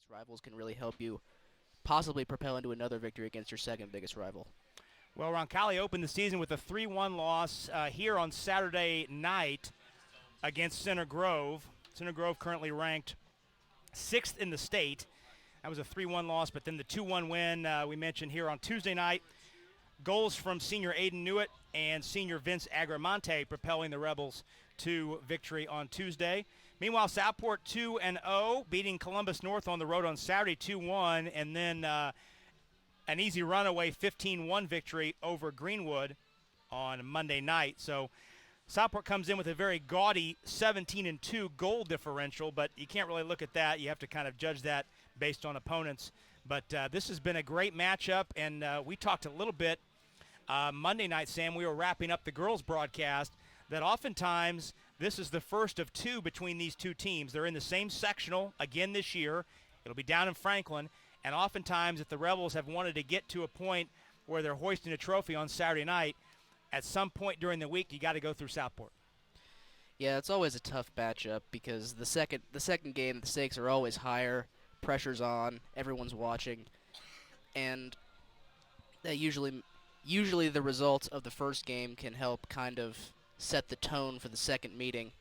biggest rivals can really help you possibly propel into another victory against your second biggest rival. Well, Roncalli opened the season with a 3-1 loss here on Saturday night against Center Grove. Center Grove currently ranked 6th in the state. That was a 3-1 loss, but then the 2-1 win we mentioned here on Tuesday night. Goals from senior Aiden Newitt and senior Vince Agramonte propelling the Rebels to victory on Tuesday. Meanwhile, Southport 2-0, beating Columbus North on the road on Saturday 2-1, and then an easy runaway 15-1 victory over Greenwood on Monday night. So Southport comes in with a very gaudy 17-2 goal differential, but you can't really look at that. You have to kind of judge that based on opponents. But this has been a great matchup, and we talked a little bit Monday night, Sam. We were wrapping up the girls' broadcast that oftentimes this is the first of two between these two teams. They're in the same sectional again this year. It'll be down in Franklin. And oftentimes, if the Rebels have wanted to get to a point where they're hoisting a trophy on Saturday night, at some point during the week, you got to go through Southport. Yeah, it's always a tough matchup because the second game, the stakes are always higher, pressure's on, everyone's watching, and that usually the results of the first game can help kind of set the tone for the second meeting.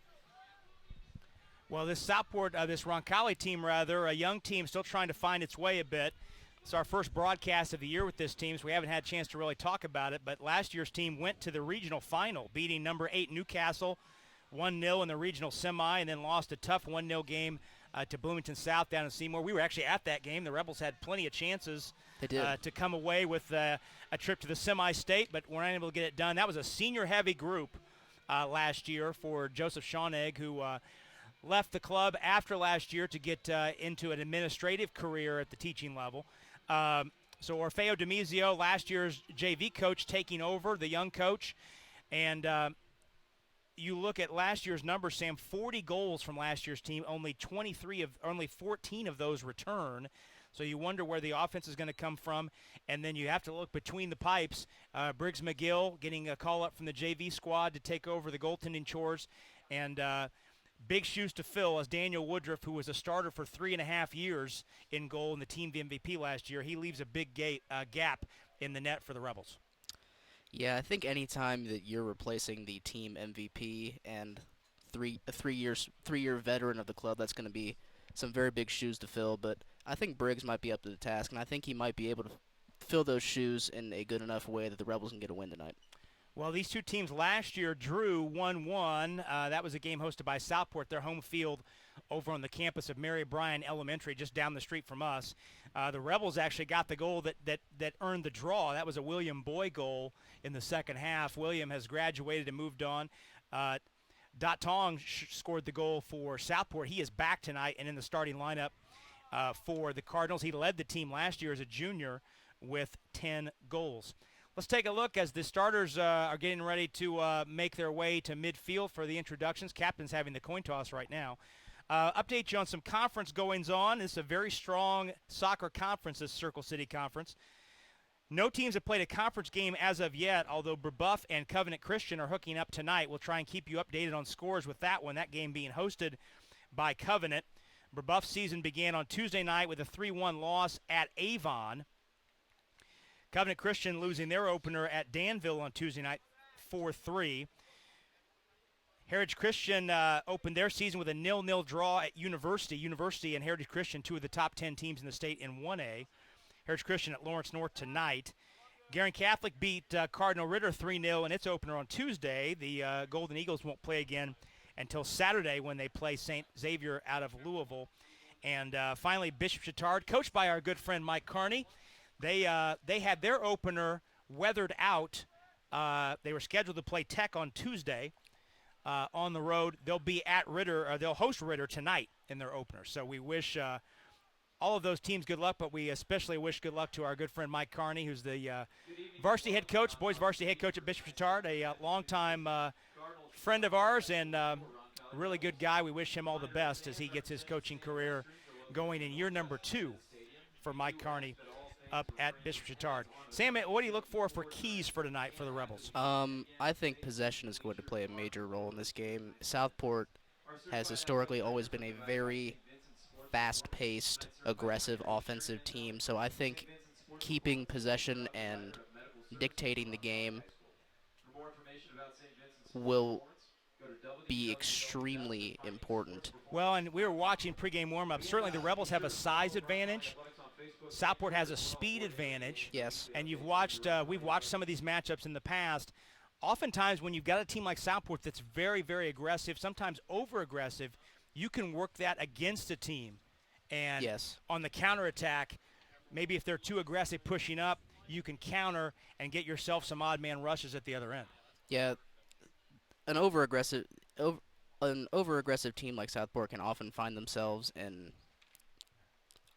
Well, this Southport, this Roncalli team, rather, a young team still trying to find its way a bit. It's our first broadcast of the year with this team, so we haven't had a chance to really talk about it. But last year's team went to the regional final, beating number 8 Newcastle 1-0 in the regional semi, and then lost a tough 1-0 game to Bloomington South down in Seymour. We were actually at that game. The Rebels had plenty of chances to come away with a trip to the semi-state, but weren't able to get it done. That was a senior-heavy group last year for Joseph Schonegg, who left the club after last year to get into an administrative career at the teaching level. So Orfeo Demizio, last year's JV coach, taking over, the young coach. And you look at last year's numbers, Sam, 40 goals from last year's team, only 14 of those return. So you wonder where the offense is going to come from. And then you have to look between the pipes. Briggs McGill getting a call up from the JV squad to take over the goaltending chores. And big shoes to fill as Daniel Woodruff, who was a starter for 3.5 years in goal in the team MVP last year, he leaves a big gap in the net for the Rebels. Yeah, I think any time that you're replacing the team MVP and a three-year veteran of the club, that's going to be some very big shoes to fill. But I think Briggs might be up to the task, and I think he might be able to fill those shoes in a good enough way that the Rebels can get a win tonight. Well, these two teams last year drew 1-1. That was a game hosted by Southport, their home field over on the campus of Mary Bryan Elementary, just down the street from us. The Rebels actually got the goal that earned the draw. That was a William Boy goal in the second half. William has graduated and moved on. Dot Tong scored the goal for Southport. He is back tonight and in the starting lineup for the Cardinals. He led the team last year as a junior with 10 goals. Let's take a look as the starters are getting ready to make their way to midfield for the introductions. Captain's having the coin toss right now. Update you on some conference goings-on. This is a very strong soccer conference, this Circle City Conference. No teams have played a conference game as of yet, although Brebeuf and Covenant Christian are hooking up tonight. We'll try and keep you updated on scores with that one, that game being hosted by Covenant. Brebeuf's season began on Tuesday night with a 3-1 loss at Avon. Covenant Christian losing their opener at Danville on Tuesday night, 4-3. Heritage Christian opened their season with a 0-0 draw at University. University and Heritage Christian, two of the top 10 teams in the state in 1A. Heritage Christian at Lawrence North tonight. Guerin Catholic beat Cardinal Ritter 3-0 in its opener on Tuesday. The Golden Eagles won't play again until Saturday when they play St. Xavier out of Louisville. And finally, Bishop Chatard, coached by our good friend Mike Carney. They had their opener weathered out. They were scheduled to play Tech on Tuesday on the road. They'll be at Ritter, or they'll host Ritter tonight in their opener. So we wish all of those teams good luck, but we especially wish good luck to our good friend Mike Carney, who's the varsity head coach, boys varsity head coach at Bishop Chatard, a longtime friend of ours and really good guy. We wish him all the best as he gets his coaching career going in year number 2 for Mike Carney up at Bishop Chatard. Sam, what do you look for keys for tonight for the Rebels? I think possession is going to play a major role in this game. Southport has historically always been a very fast-paced, aggressive offensive team. So I think keeping possession and dictating the game will be extremely important. Well, and we were watching pregame warm-up. Certainly the Rebels have a size advantage. Southport has a speed advantage. Yes. And we've watched some of these matchups in the past. Oftentimes when you've got a team like Southport that's very, very aggressive, sometimes over-aggressive, you can work that against a team. And Yes. on the counterattack, maybe if they're too aggressive pushing up, you can counter and get yourself some odd man rushes at the other end. Yeah, an over-aggressive team like Southport can often find themselves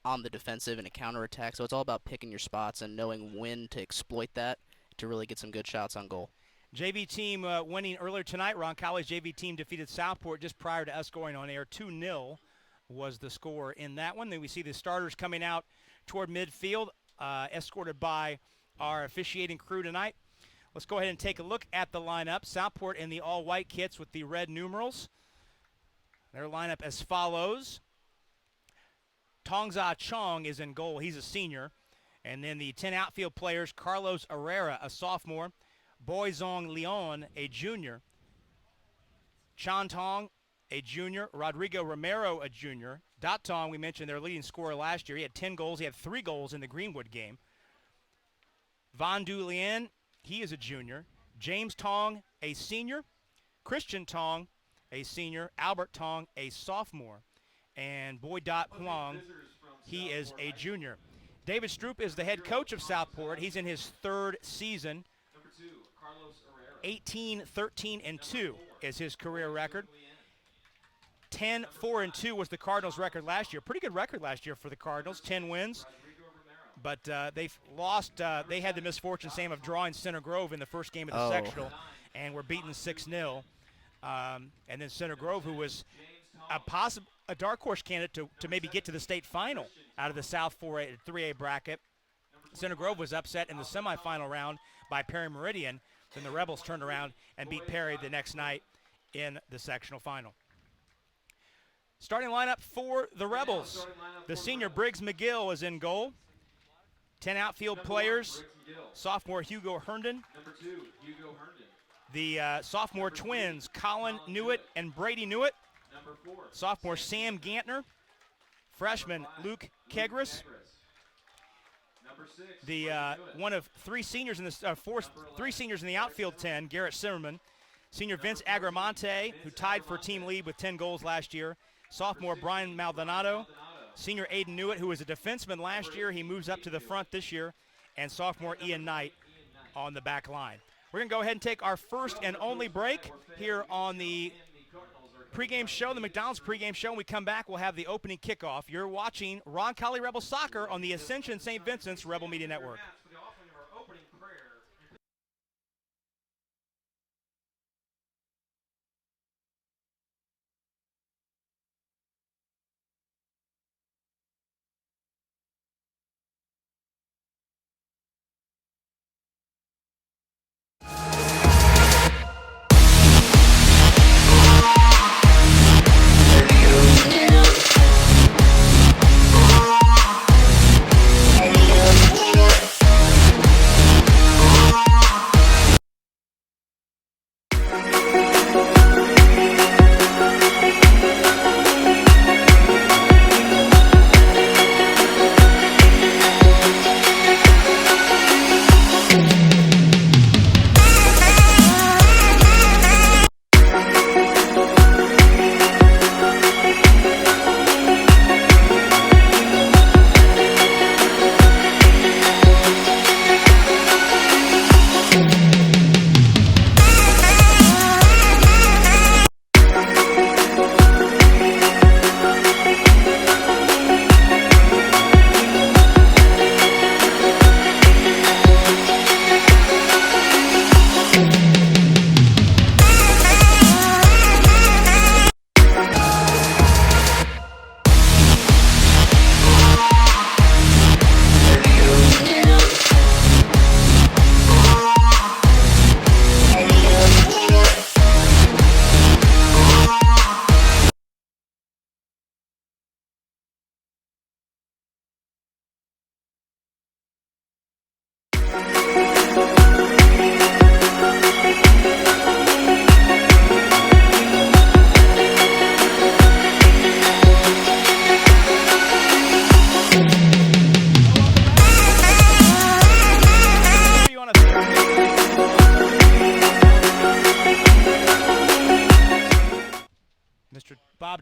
on the defensive in a counterattack. So it's all about picking your spots and knowing when to exploit that to really get some good shots on goal. JV team winning earlier tonight. Roncalli's JV team defeated Southport just prior to us going on air. 2-0 was the score in that one. Then we see the starters coming out toward midfield, escorted by our officiating crew tonight. Let's go ahead and take a look at the lineup. Southport in the all-white kits with the red numerals. Their lineup as follows. Tongza Chong is in goal. He's a senior. And then the 10 outfield players, Carlos Herrera, a sophomore. Boyzong Leon, a junior. Chan Tong, a junior. Rodrigo Romero, a junior. Dat Tong, we mentioned, their leading scorer last year. He had 10 goals. He had 3 goals in the Greenwood game. Van Du Lien, he is a junior. James Tong, a senior. Christian Tong, a senior. Albert Tong, a sophomore. And Boy Dat Huang, he is a junior. David Stroop is the head coach of Southport. He's in his 3rd season. 18-13-2 is his career record. 10-4-2 was the Cardinals' record last year. Pretty good record last year for the Cardinals, 10 wins. But they've lost. They had the misfortune, Sam, of drawing Center Grove in the first game of the sectional, and were beaten 6-0. And then Center Grove, who was a dark horse candidate to maybe get to the state final out of the South 3A bracket. Center Grove was upset in the semifinal round by Perry Meridian. Then the Rebels turned around and beat Perry the next night in the sectional final. Starting lineup for the Rebels. The senior Briggs McGill is in goal. 10 outfield players. Sophomore Hugo Herndon. The sophomore twins, Colin Newitt and Brady Newitt. Sophomore Sam Gantner. Freshman Luke Kegris. The one of 3 seniors in the 3 seniors in the outfield 10, Garrett Zimmerman. Senior Vince Agramonte, who tied for team lead with 10 goals last year. Sophomore Brian Maldonado. Senior Aiden Newitt, who was a defenseman last year. He moves up to the front this year. And sophomore Ian Knight on the back line. We're going to go ahead and take our first and only break here on the pregame show, the McDonald's pregame show. When we come back, we'll have the opening kickoff. You're watching Roncalli Rebel Soccer on the Ascension St. Vincent's Rebel Media Network.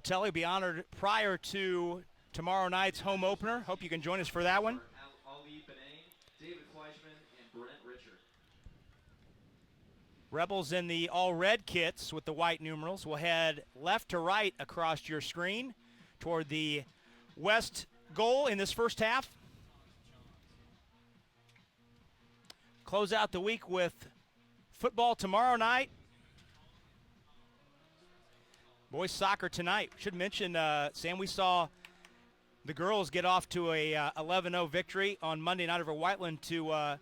Roncalli will be honored prior to tomorrow night's home opener. Hope you can join us for that one. Rebels in the all-red kits with the white numerals will head left to right across your screen toward the west goal in this first half. Close out the week with football tomorrow night. Boys soccer tonight. Should mention, Sam, we saw the girls get off to a 11-0 victory on Monday night over Whiteland to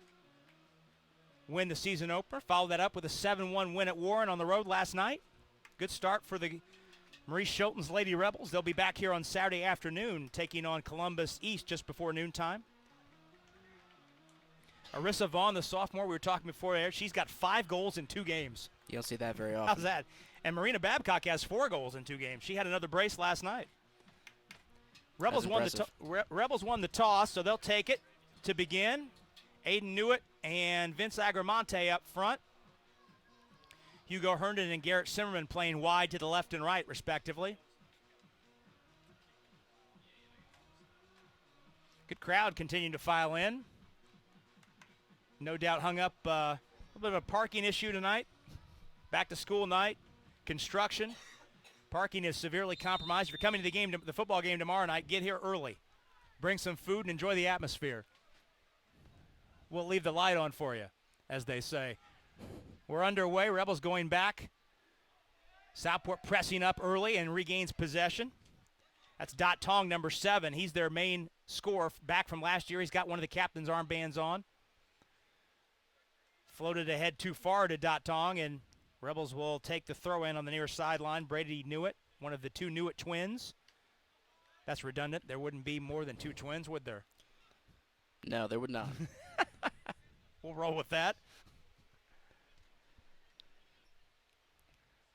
win the season opener. Followed that up with a 7-1 win at Warren on the road last night. Good start for the Maurice Schulten's Lady Rebels. They'll be back here on Saturday afternoon taking on Columbus East just before noontime. Arissa Vaughn, the sophomore we were talking before there, she's got 5 goals in 2 games. You don't see that very often. How's that? And Marina Babcock has 4 goals in 2 games. She had another brace last night. Rebels won the toss, so they'll take it to begin. Aiden Newitt and Vince Agramonte up front. Hugo Herndon and Garrett Zimmerman playing wide to the left and right, respectively. Good crowd continuing to file in. No doubt hung up a little bit of a parking issue tonight. Back to school night. Construction. Parking is severely compromised. If you're coming to the football game tomorrow night, get here early. Bring some food and enjoy the atmosphere. We'll leave the light on for you, as they say. We're underway. Rebels going back. Southport pressing up early and regains possession. That's Dot Tong, number 7. He's their main scorer back from last year. He's got one of the captain's armbands on. Floated ahead too far to Dot Tong, and Rebels will take the throw in on the near sideline. Brady Newitt, one of the 2 Newitt twins. That's redundant. There wouldn't be more than 2 twins, would there? No, there would not. We'll roll with that.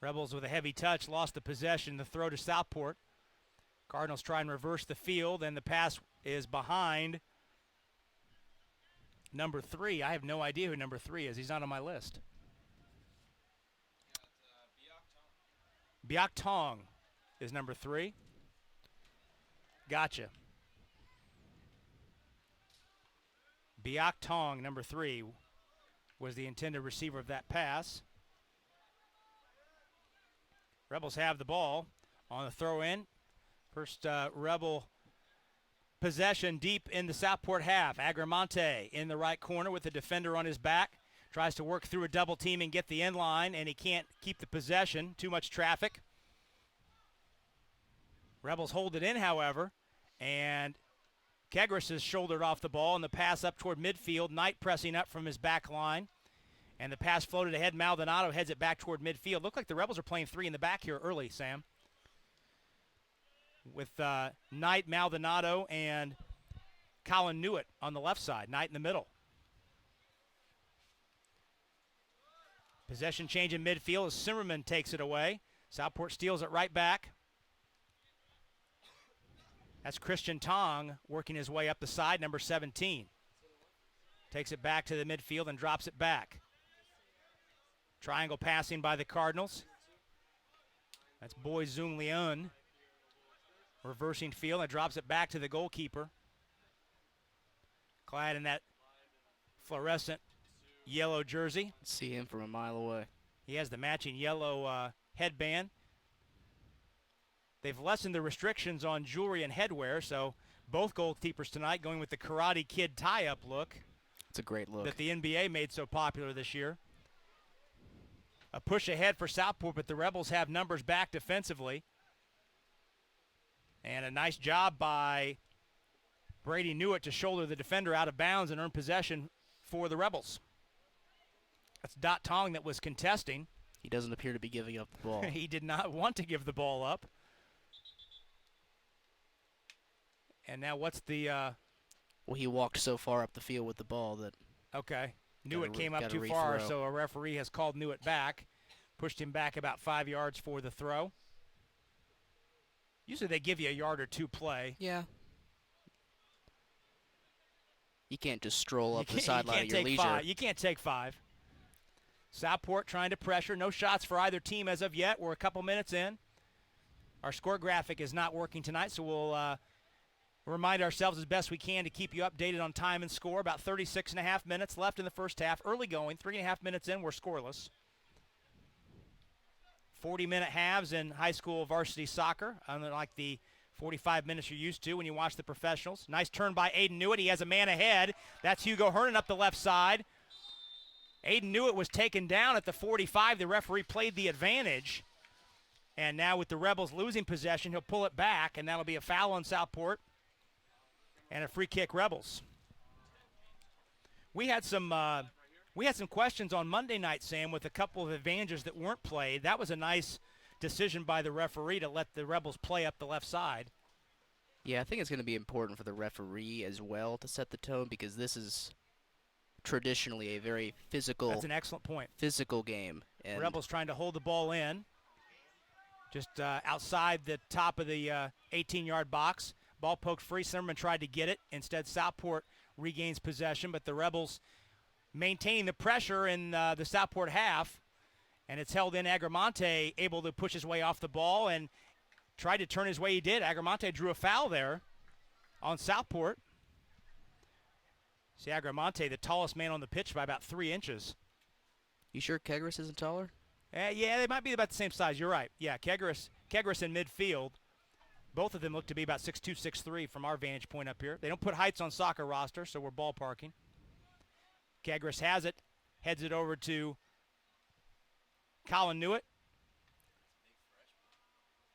Rebels with a heavy touch lost the possession. The throw to Southport. Cardinals try and reverse the field, and the pass is behind number 3. I have no idea who number 3 is. He's not on my list. Biak Tong is number 3. Gotcha. Biak Tong, number 3, was the intended receiver of that pass. Rebels have the ball on the throw-in. First Rebel possession deep in the Southport half. Agramonte in the right corner with the defender on his back. Tries to work through a double team and get the end line, and he can't keep the possession. Too much traffic. Rebels hold it in, however, and Kegris has shouldered off the ball, and the pass up toward midfield. Knight pressing up from his back line. And the pass floated ahead. Maldonado heads it back toward midfield. Looked like the Rebels are playing 3 in the back here early, Sam. With Knight, Maldonado, and Colin Newitt on the left side. Knight in the middle. Possession change in midfield as Zimmerman takes it away. Southport steals it right back. That's Christian Tong working his way up the side, number 17. Takes it back to the midfield and drops it back. Triangle passing by the Cardinals. That's Boy Zoom Leon. Reversing field and drops it back to the goalkeeper. Clad in that fluorescent yellow jersey. See him from a mile away. He has the matching yellow headband. They've lessened the restrictions on jewelry and headwear, so both goalkeepers tonight going with the Karate Kid tie-up look. It's a great look. That the NBA made so popular this year. A push ahead for Southport, but the Rebels have numbers back defensively. And a nice job by Brady Newitt to shoulder the defender out of bounds and earn possession for the Rebels. That's Dot Tong that was contesting. He doesn't appear to be giving up the ball. He did not want to give the ball up. And now what's the... Well, he walked so far up the field with the ball that... Okay. Newitt came up too far, so a referee has called Newitt back. Pushed him back about 5 yards for the throw. Usually they give you a yard or 2 play. Yeah. You can't just stroll up the sideline at your leisure. You can't take 5. Southport trying to pressure. No shots for either team as of yet. We're a couple minutes in. Our score graphic is not working tonight, so we'll remind ourselves as best we can to keep you updated on time and score. About 36 and a half minutes left in the first half. Early going, 3.5 minutes in, we're scoreless. 40-minute halves in high school varsity soccer, unlike the 45 minutes you're used to when you watch the professionals. Nice turn by Aiden Newitt. He has a man ahead. That's Hugo Hernan up the left side. Aiden Newitt was taken down at the 45. The referee played the advantage. And now with the Rebels losing possession, he'll pull it back, and that'll be a foul on Southport and a free kick Rebels. We had some questions on Monday night, Sam, with a couple of advantages that weren't played. That was a nice decision by the referee to let the Rebels play up the left side. Yeah, I think it's going to be important for the referee as well to set the tone, because this is traditionally a very physical. That's an excellent point. Physical game. And Rebels trying to hold the ball in, just outside the top of the 18-yard box. Ball poked free. Zimmerman tried to get it. Instead, Southport regains possession, but the Rebels maintaining the pressure in the Southport half, and it's held in. Agramonte able to push his way off the ball and tried to turn his way. He did. Agramonte drew a foul there on Southport. See, Agramonte, the tallest man on the pitch by about 3 inches. You sure Kegris isn't taller? Yeah, they might be about the same size. You're right. Yeah, Kegris in midfield. Both of them look to be about 6'2", 6'3" from our vantage point up here. They don't put heights on soccer roster, so we're ballparking. Kegris has it, heads it over to Colin Newitt.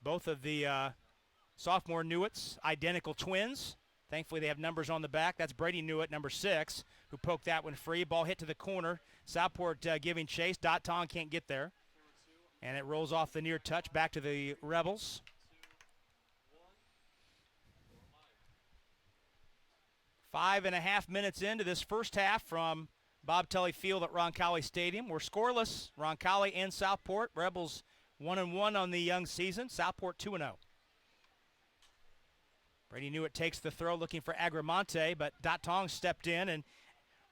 Both of the sophomore Newitts, identical twins. Thankfully, they have numbers on the back. That's Brady Newitt, number 6, who poked that one free. Ball hit to the corner. Southport giving chase. Dot Tong can't get there. And it rolls off the near touch back to the Rebels. 5.5 minutes into this first half from Bob Tully Field at Roncalli Stadium. We're scoreless. Roncalli and Southport. Rebels 1-1 on the young season. Southport 2-0. Brady Newitt takes the throw looking for Agramonte, but Dot Tong stepped in and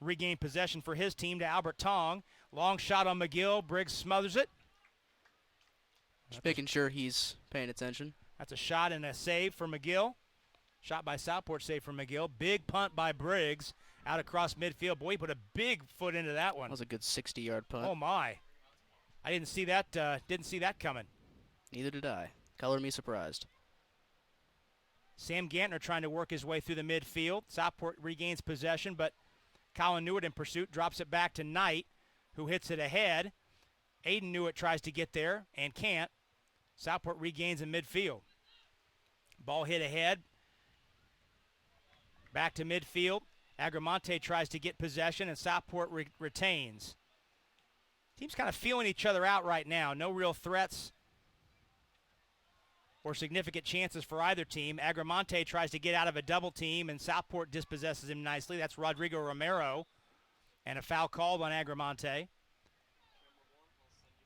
regained possession for his team to Albert Tong. Long shot on McGill. Briggs smothers it. Just making sure he's paying attention. That's a shot and a save for McGill. Shot by Southport, save from McGill. Big punt by Briggs out across midfield. Boy, he put a big foot into that one. That was a good 60-yard punt. Oh, my. I didn't see that coming. Neither did I. Color me surprised. Sam Gantner trying to work his way through the midfield. Southport regains possession, but Colin Newitt in pursuit drops it back to Knight, who hits it ahead. Aiden Newitt tries to get there and can't. Southport regains in midfield. Ball hit ahead. Back to midfield. Agramonte tries to get possession, and Southport retains. Teams kind of feeling each other out right now. No real threats or significant chances for either team. Agramonte tries to get out of a double team, and Southport dispossesses him nicely. That's Rodrigo Romero, and a foul called on Agramonte.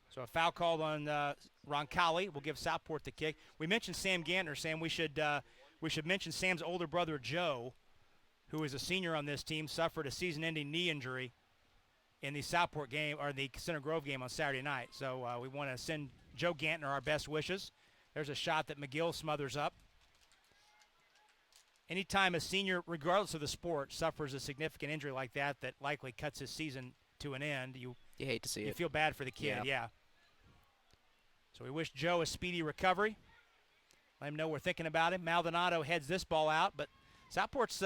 So a foul called on Roncalli. We'll give Southport the kick. We mentioned Sam Gantner. Sam, we should mention Sam's older brother, Joe, who is a senior on this team, suffered a season-ending knee injury in the Southport game, or the Center Grove game on Saturday night. So we want to send Joe Gantner our best wishes. There's a shot that McGill smothers up. Anytime a senior, regardless of the sport, suffers a significant injury like that likely cuts his season to an end, you hate to see it. You feel bad for the kid, yeah. So we wish Joe a speedy recovery. Let him know we're thinking about him. Maldonado heads this ball out, but Southport's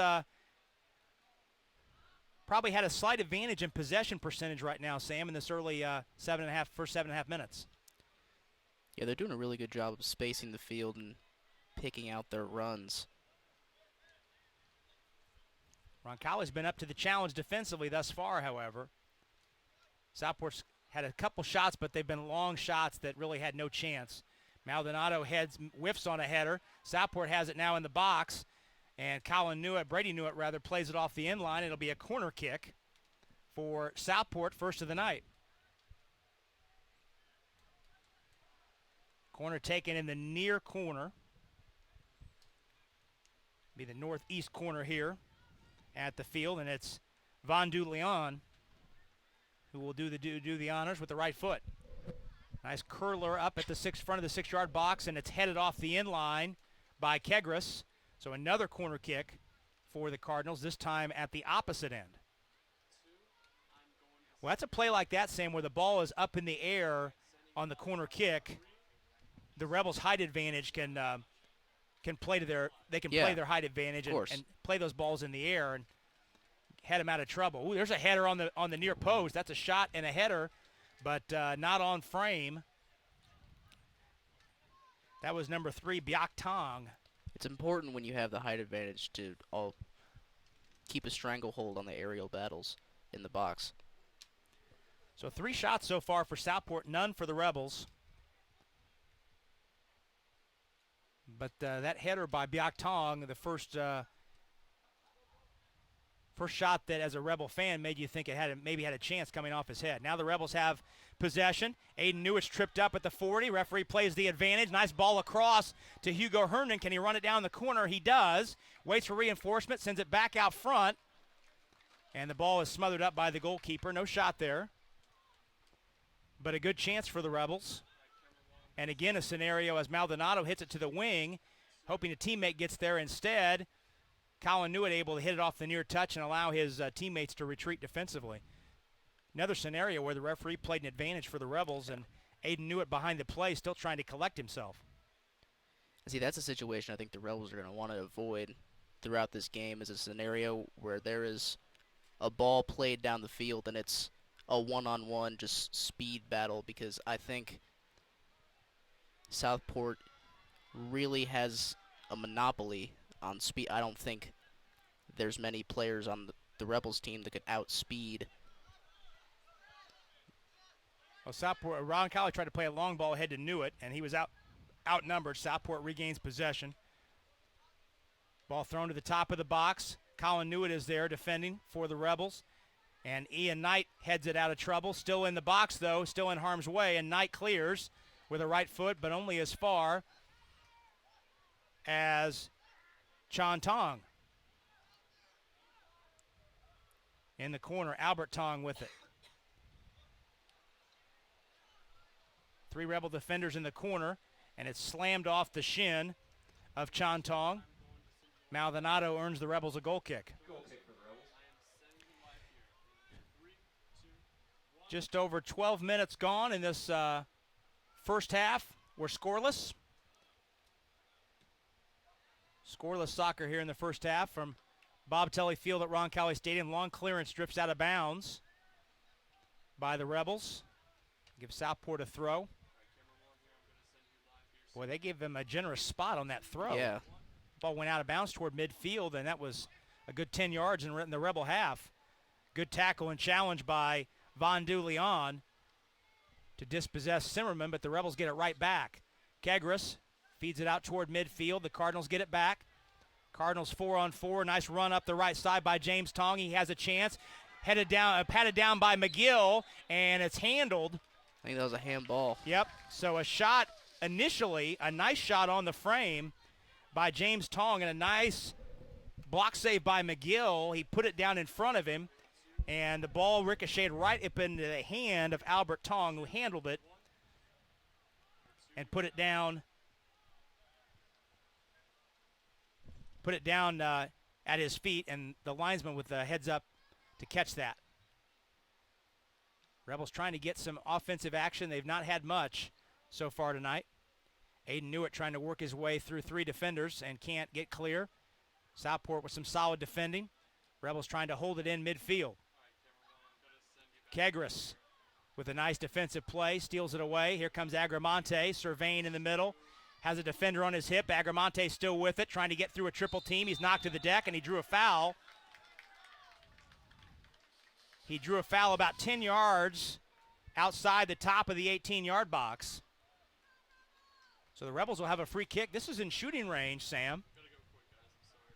probably had a slight advantage in possession percentage right now, Sam, in this early first 7.5 minutes. Yeah, they're doing a really good job of spacing the field and picking out their runs. Roncalli's been up to the challenge defensively thus far, however. Southport's had a couple shots, but they've been long shots that really had no chance. Maldonado whiffs on a header. Southport has it now in the box, and Brady Newitt rather, plays it off the end line. It'll be a corner kick for Southport, first of the night. Corner taken in the near corner. Be the northeast corner here at the field, and it's Von Du Leon who will do the honors with the right foot. Nice curler up at the front of the 6-yard box, and it's headed off the end line by Kegris. So another corner kick for the Cardinals, this time at the opposite end. Well, that's a play like that, Sam, where the ball is up in the air on the corner kick. The Rebels' height advantage can play to play their height advantage and play those balls in the air and head them out of trouble. Ooh, there's a header on the near post. That's a shot and a header, but not on frame. That was number 3, Biak Tong. It's important when you have the height advantage to keep a stranglehold on the aerial battles in the box. So 3 shots so far for Southport, none for the Rebels. But that header by Biak Tong, the first shot that, as a Rebel fan, made you think it maybe had a chance coming off his head. Now the Rebels have possession. Aiden Newitt's tripped up at the 40. Referee plays the advantage. Nice ball across to Hugo Herndon. Can he run it down the corner? He does. Waits for reinforcement, sends it back out front. And the ball is smothered up by the goalkeeper. No shot there. But a good chance for the Rebels. And again, a scenario as Maldonado hits it to the wing, hoping a teammate gets there instead. Colin Newitt able to hit it off the near touch and allow his teammates to retreat defensively. Another scenario where the referee played an advantage for the Rebels, and Aiden Newitt behind the play still trying to collect himself. See, that's a situation I think the Rebels are going to want to avoid throughout this game, is a scenario where there is a ball played down the field and it's a one-on-one just speed battle, because I think Southport really has a monopoly on speed. I don't think there's many players on the Rebels team that could outspeed. Well, Southport, Roncalli tried to play a long ball ahead to Newitt, and he was outnumbered. Southport regains possession. Ball thrown to the top of the box. Colin Newitt is there defending for the Rebels. And Ian Knight heads it out of trouble. Still in the box, though, still in harm's way, and Knight clears with a right foot, but only as far as Chan Tong. In the corner, Albert Tong with it. 3 Rebel defenders in the corner, and it's slammed off the shin of Chan Tong. Maldonado earns the Rebels a goal kick. Just over 12 minutes gone in this first half. We're scoreless. Scoreless soccer here in the first half from Bob Telly Field at Roncalli Stadium. Long clearance drifts out of bounds by the Rebels. Give Southport a throw. Boy, they gave them a generous spot on that throw. Yeah. Ball went out of bounds toward midfield, and that was a good 10 yards in the Rebel half. Good tackle and challenge by Von Du Leon to dispossess Zimmerman, but the Rebels get it right back. Kegris feeds it out toward midfield. The Cardinals get it back. Cardinals 4-on-4. Nice run up the right side by James Tong. He has a chance. Patted down by McGill, and it's handled. I think that was a handball. Yep. So a shot initially, a nice shot on the frame by James Tong, and a nice block save by McGill. He put it down in front of him, and the ball ricocheted right up into the hand of Albert Tong, who handled it and put it down at his feet, and the linesman with the heads up to catch that. Rebels trying to get some offensive action. They've not had much so far tonight. Aiden Newitt trying to work his way through 3 defenders and can't get clear. Southport with some solid defending. Rebels trying to hold it in midfield. Kegris with a nice defensive play, steals it away. Here comes Agramante, surveying in the middle. Has a defender on his hip. Agramante still with it, trying to get through a triple team. He's knocked to the deck, and he drew a foul. He drew a foul about 10 yards outside the top of the 18-yard box. So the Rebels will have a free kick. This is in shooting range, Sam.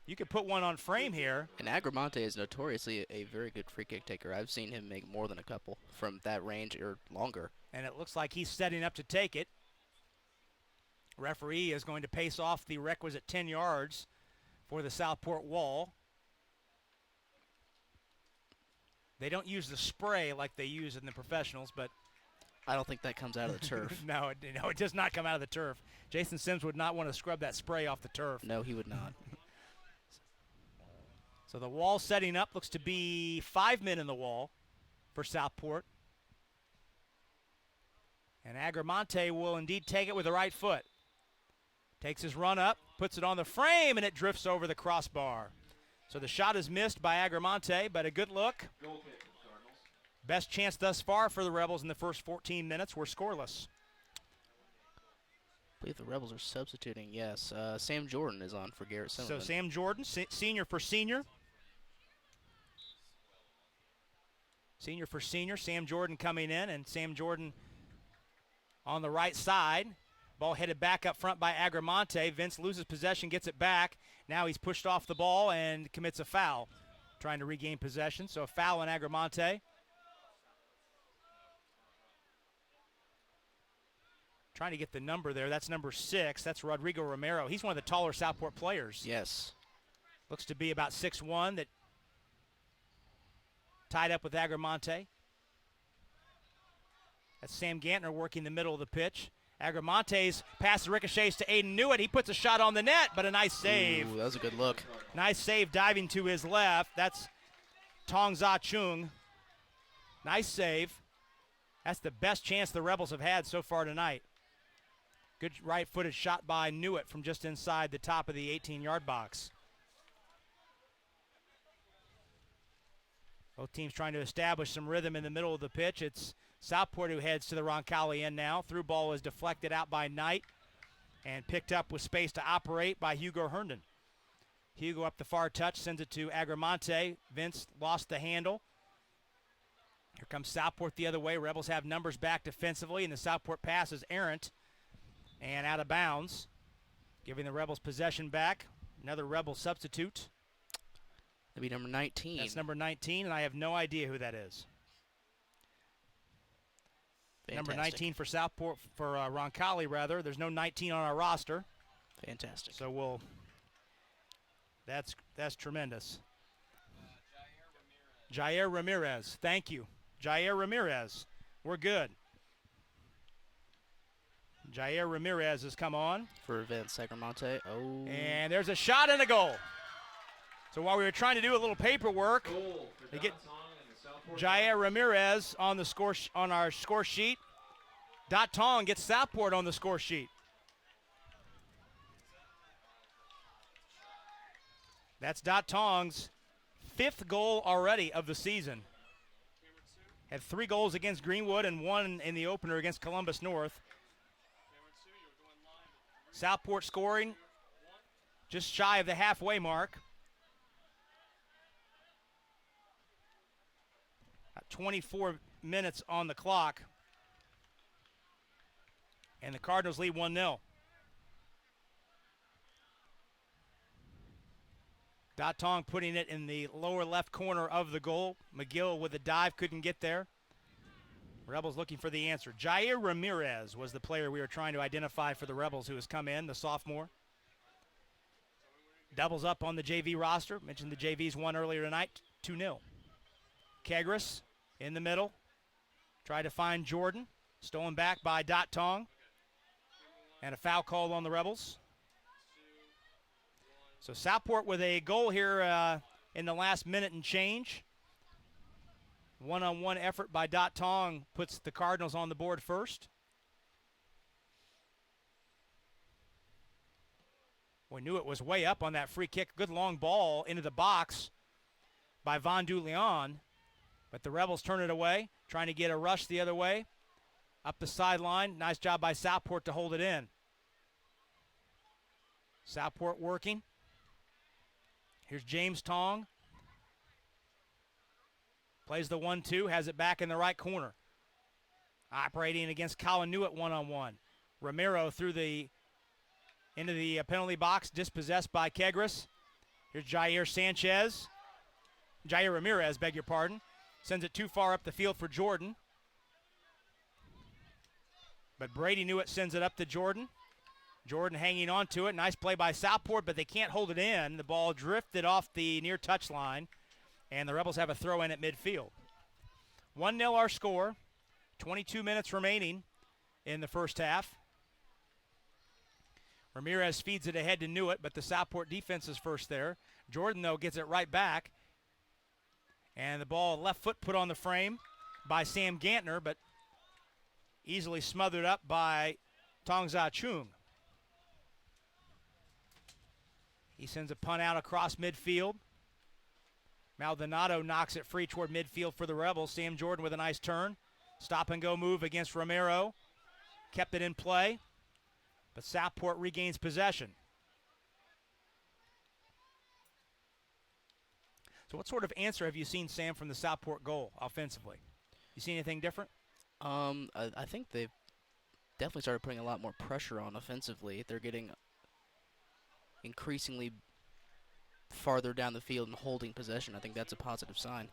You could put one on frame here. And Agramante is notoriously a very good free kick taker. I've seen him make more than a couple from that range or longer. And it looks like he's setting up to take it. Referee is going to pace off the requisite 10 yards for the Southport wall. They don't use the spray like they use in the professionals, but I don't think that comes out of the turf. No, it does not come out of the turf. Jason Sims would not want to scrub that spray off the turf. No, he would not. So the wall setting up, looks to be 5 men in the wall for Southport. And Agramonte will indeed take it with the right foot. Takes his run up, puts it on the frame, and it drifts over the crossbar. So the shot is missed by Agramonte, but a good look. Best chance thus far for the Rebels in the first 14 minutes. We're scoreless. I believe the Rebels are substituting. Yes, Sam Jordan is on for Garrett Zimmerman. So Sam Jordan, senior for senior. Senior for senior. Sam Jordan coming in, and Sam Jordan on the right side. Ball headed back up front by Agramonte. Vince loses possession, gets it back. Now he's pushed off the ball and commits a foul, trying to regain possession. So a foul on Agramonte. Trying to get the number there. That's number 6. That's Rodrigo Romero. He's one of the taller Southport players. Yes. Looks to be about 6'1", that tied up with Agramonte. That's Sam Gantner working the middle of the pitch. Agramonte's pass ricochets to Aiden Newitt. He puts a shot on the net, but a nice save. Ooh, that was a good look. Nice save diving to his left. That's Tong Za Chung. Nice save. That's the best chance the Rebels have had so far tonight. Good right-footed shot by Newitt from just inside the top of the 18-yard box. Both teams trying to establish some rhythm in the middle of the pitch. It's Southport who heads to the Roncalli end now. Through ball is deflected out by Knight and picked up with space to operate by Hugo Herndon. Hugo up the far touch, sends it to Agramonte. Vince lost the handle. Here comes Southport the other way. Rebels have numbers back defensively, and the Southport pass is errant and out of bounds, giving the Rebels possession back. Another Rebel substitute. That'd be number 19. That's number 19, and I have no idea who that is. Fantastic. Number 19 for Southport, for Roncalli, rather. There's no 19 on our roster. Fantastic. So that's tremendous. Jair Ramirez. Thank you. Jair Ramirez. We're good. Jair Ramirez has come on. For Vince Agramonte. Oh. And there's a shot and a goal. So while we were trying to do a little paperwork to get Jair Ramirez on the score on our score sheet, Dot Tong gets Southport on the score sheet. That's Dot Tong's 5th goal already of the season. Had 3 goals against Greenwood and 1 in the opener against Columbus North. Southport scoring just shy of the halfway mark. 24 minutes on the clock. And the Cardinals lead 1-0. Dot Tong putting it in the lower left corner of the goal. McGill with a dive, couldn't get there. Rebels looking for the answer. Jair Ramirez was the player we were trying to identify for the Rebels who has come in, the sophomore. Doubles up on the JV roster. Mentioned the JVs won earlier tonight, 2-0. Kegris in the middle. Tried to find Jordan. Stolen back by Dot Tong. And a foul called on the Rebels. So Southport with a goal here in the last minute and change. One-on-one effort by Dot Tong puts the Cardinals on the board first. We knew it was way up on that free kick. Good long ball into the box by Von Du Leon. But the Rebels turn it away, trying to get a rush the other way. Up the sideline. Nice job by Southport to hold it in. Southport working. Here's James Tong. Plays the 1-2, has it back in the right corner. Operating against Colin Newitt one-on-one. Romero into the penalty box, dispossessed by Kegris. Here's Jair Ramirez, beg your pardon. Sends it too far up the field for Jordan. But Brady Newitt sends it up to Jordan. Jordan hanging on to it. Nice play by Southport, but they can't hold it in. The ball drifted off the near touchline, and the Rebels have a throw in at midfield. 1-0 our score. 22 minutes remaining in the first half. Ramirez feeds it ahead to Newitt, but the Southport defense is first there. Jordan, though, gets it right back. And the ball left foot put on the frame by Sam Gantner, but easily smothered up by Tong Za Chung. He sends a punt out across midfield. Maldonado knocks it free toward midfield for the Rebels. Sam Jordan with a nice turn. Stop and go move against Romero. Kept it in play, but Southport regains possession. So what sort of answer have you seen, Sam, from the Southport goal offensively? You seen anything different? I think they've definitely started putting a lot more pressure on offensively. They're getting increasingly farther down the field and holding possession. I think that's a positive sign.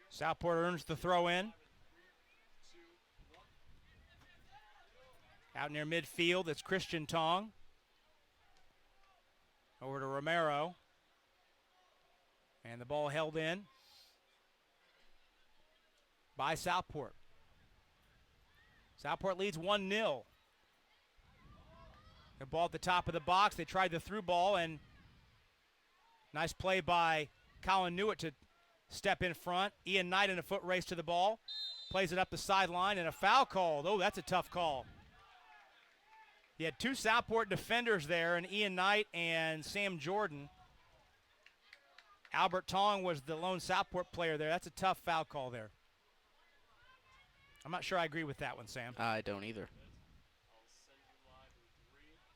Southport earns the throw in. Out near midfield, it's Christian Tong. Over to Romero. And the ball held in by Southport. Southport leads 1-0. The ball at the top of the box. They tried the through ball, and nice play by Colin Newitt to step in front. Ian Knight in a foot race to the ball. Plays it up the sideline, and a foul called. Oh, that's a tough call. He had two Southport defenders there, and Ian Knight and Sam Jordan. Albert Tong was the lone Southport player there. That's a tough foul call there. I'm not sure I agree with that one, Sam. I don't either.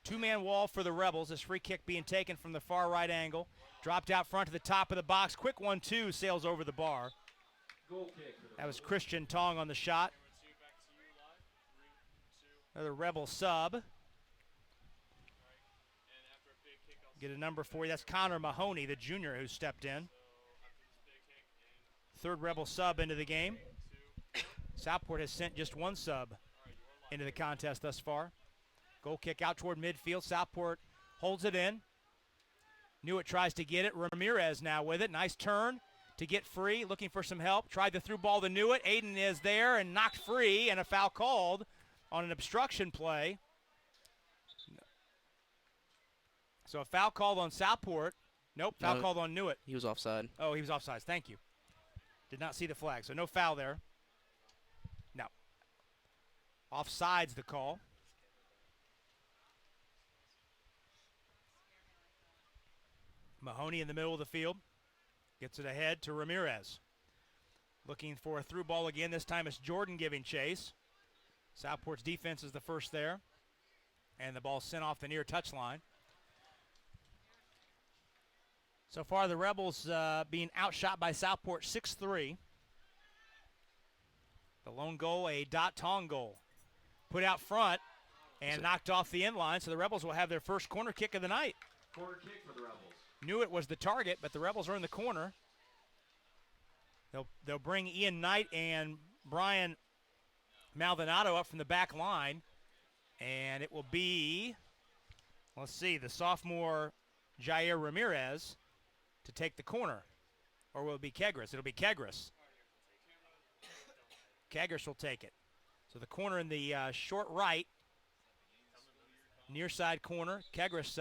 Two-man wall for the Rebels. This free kick being taken from the far right angle. Dropped out front to the top of the box. Quick 1-2 sails over the bar. That was Christian Tong on the shot. Another Rebel sub. Get a number for you. That's Connor Mahoney, the junior, who stepped in. Third Rebel sub into the game. Southport has sent just one sub into the contest thus far. Goal kick out toward midfield. Southport holds it in. Newitt tries to get it. Ramirez now with it. Nice turn to get free. Looking for some help. Tried the through ball to Newitt. Aiden is there and knocked free, and a foul called on an obstruction play. So a foul called on Southport. Nope, foul called on Newitt. He was offside. Oh, he was offside. Thank you. Did not see the flag, so no foul there. No. Offside's the call. Mahoney in the middle of the field. Gets it ahead to Ramirez. Looking for a through ball again. This time it's Jordan giving chase. Southport's defense is the first there. And the ball sent off the near touchline. So far, the Rebels being outshot by Southport 6-3. The lone goal, a Dot Tong goal. Put out front and knocked off the end line, so the Rebels will have their first corner kick of the night. Corner kick for the Rebels. Newitt was the target, but the Rebels are in the corner. They'll bring Ian Knight and Brian Maldonado up from the back line, and it will be, let's see, the sophomore Jair Ramirez to take the corner. Or will it be Kegris? It'll be Kegris. Kegris will take it. So the corner in the short right, near side corner. Kegris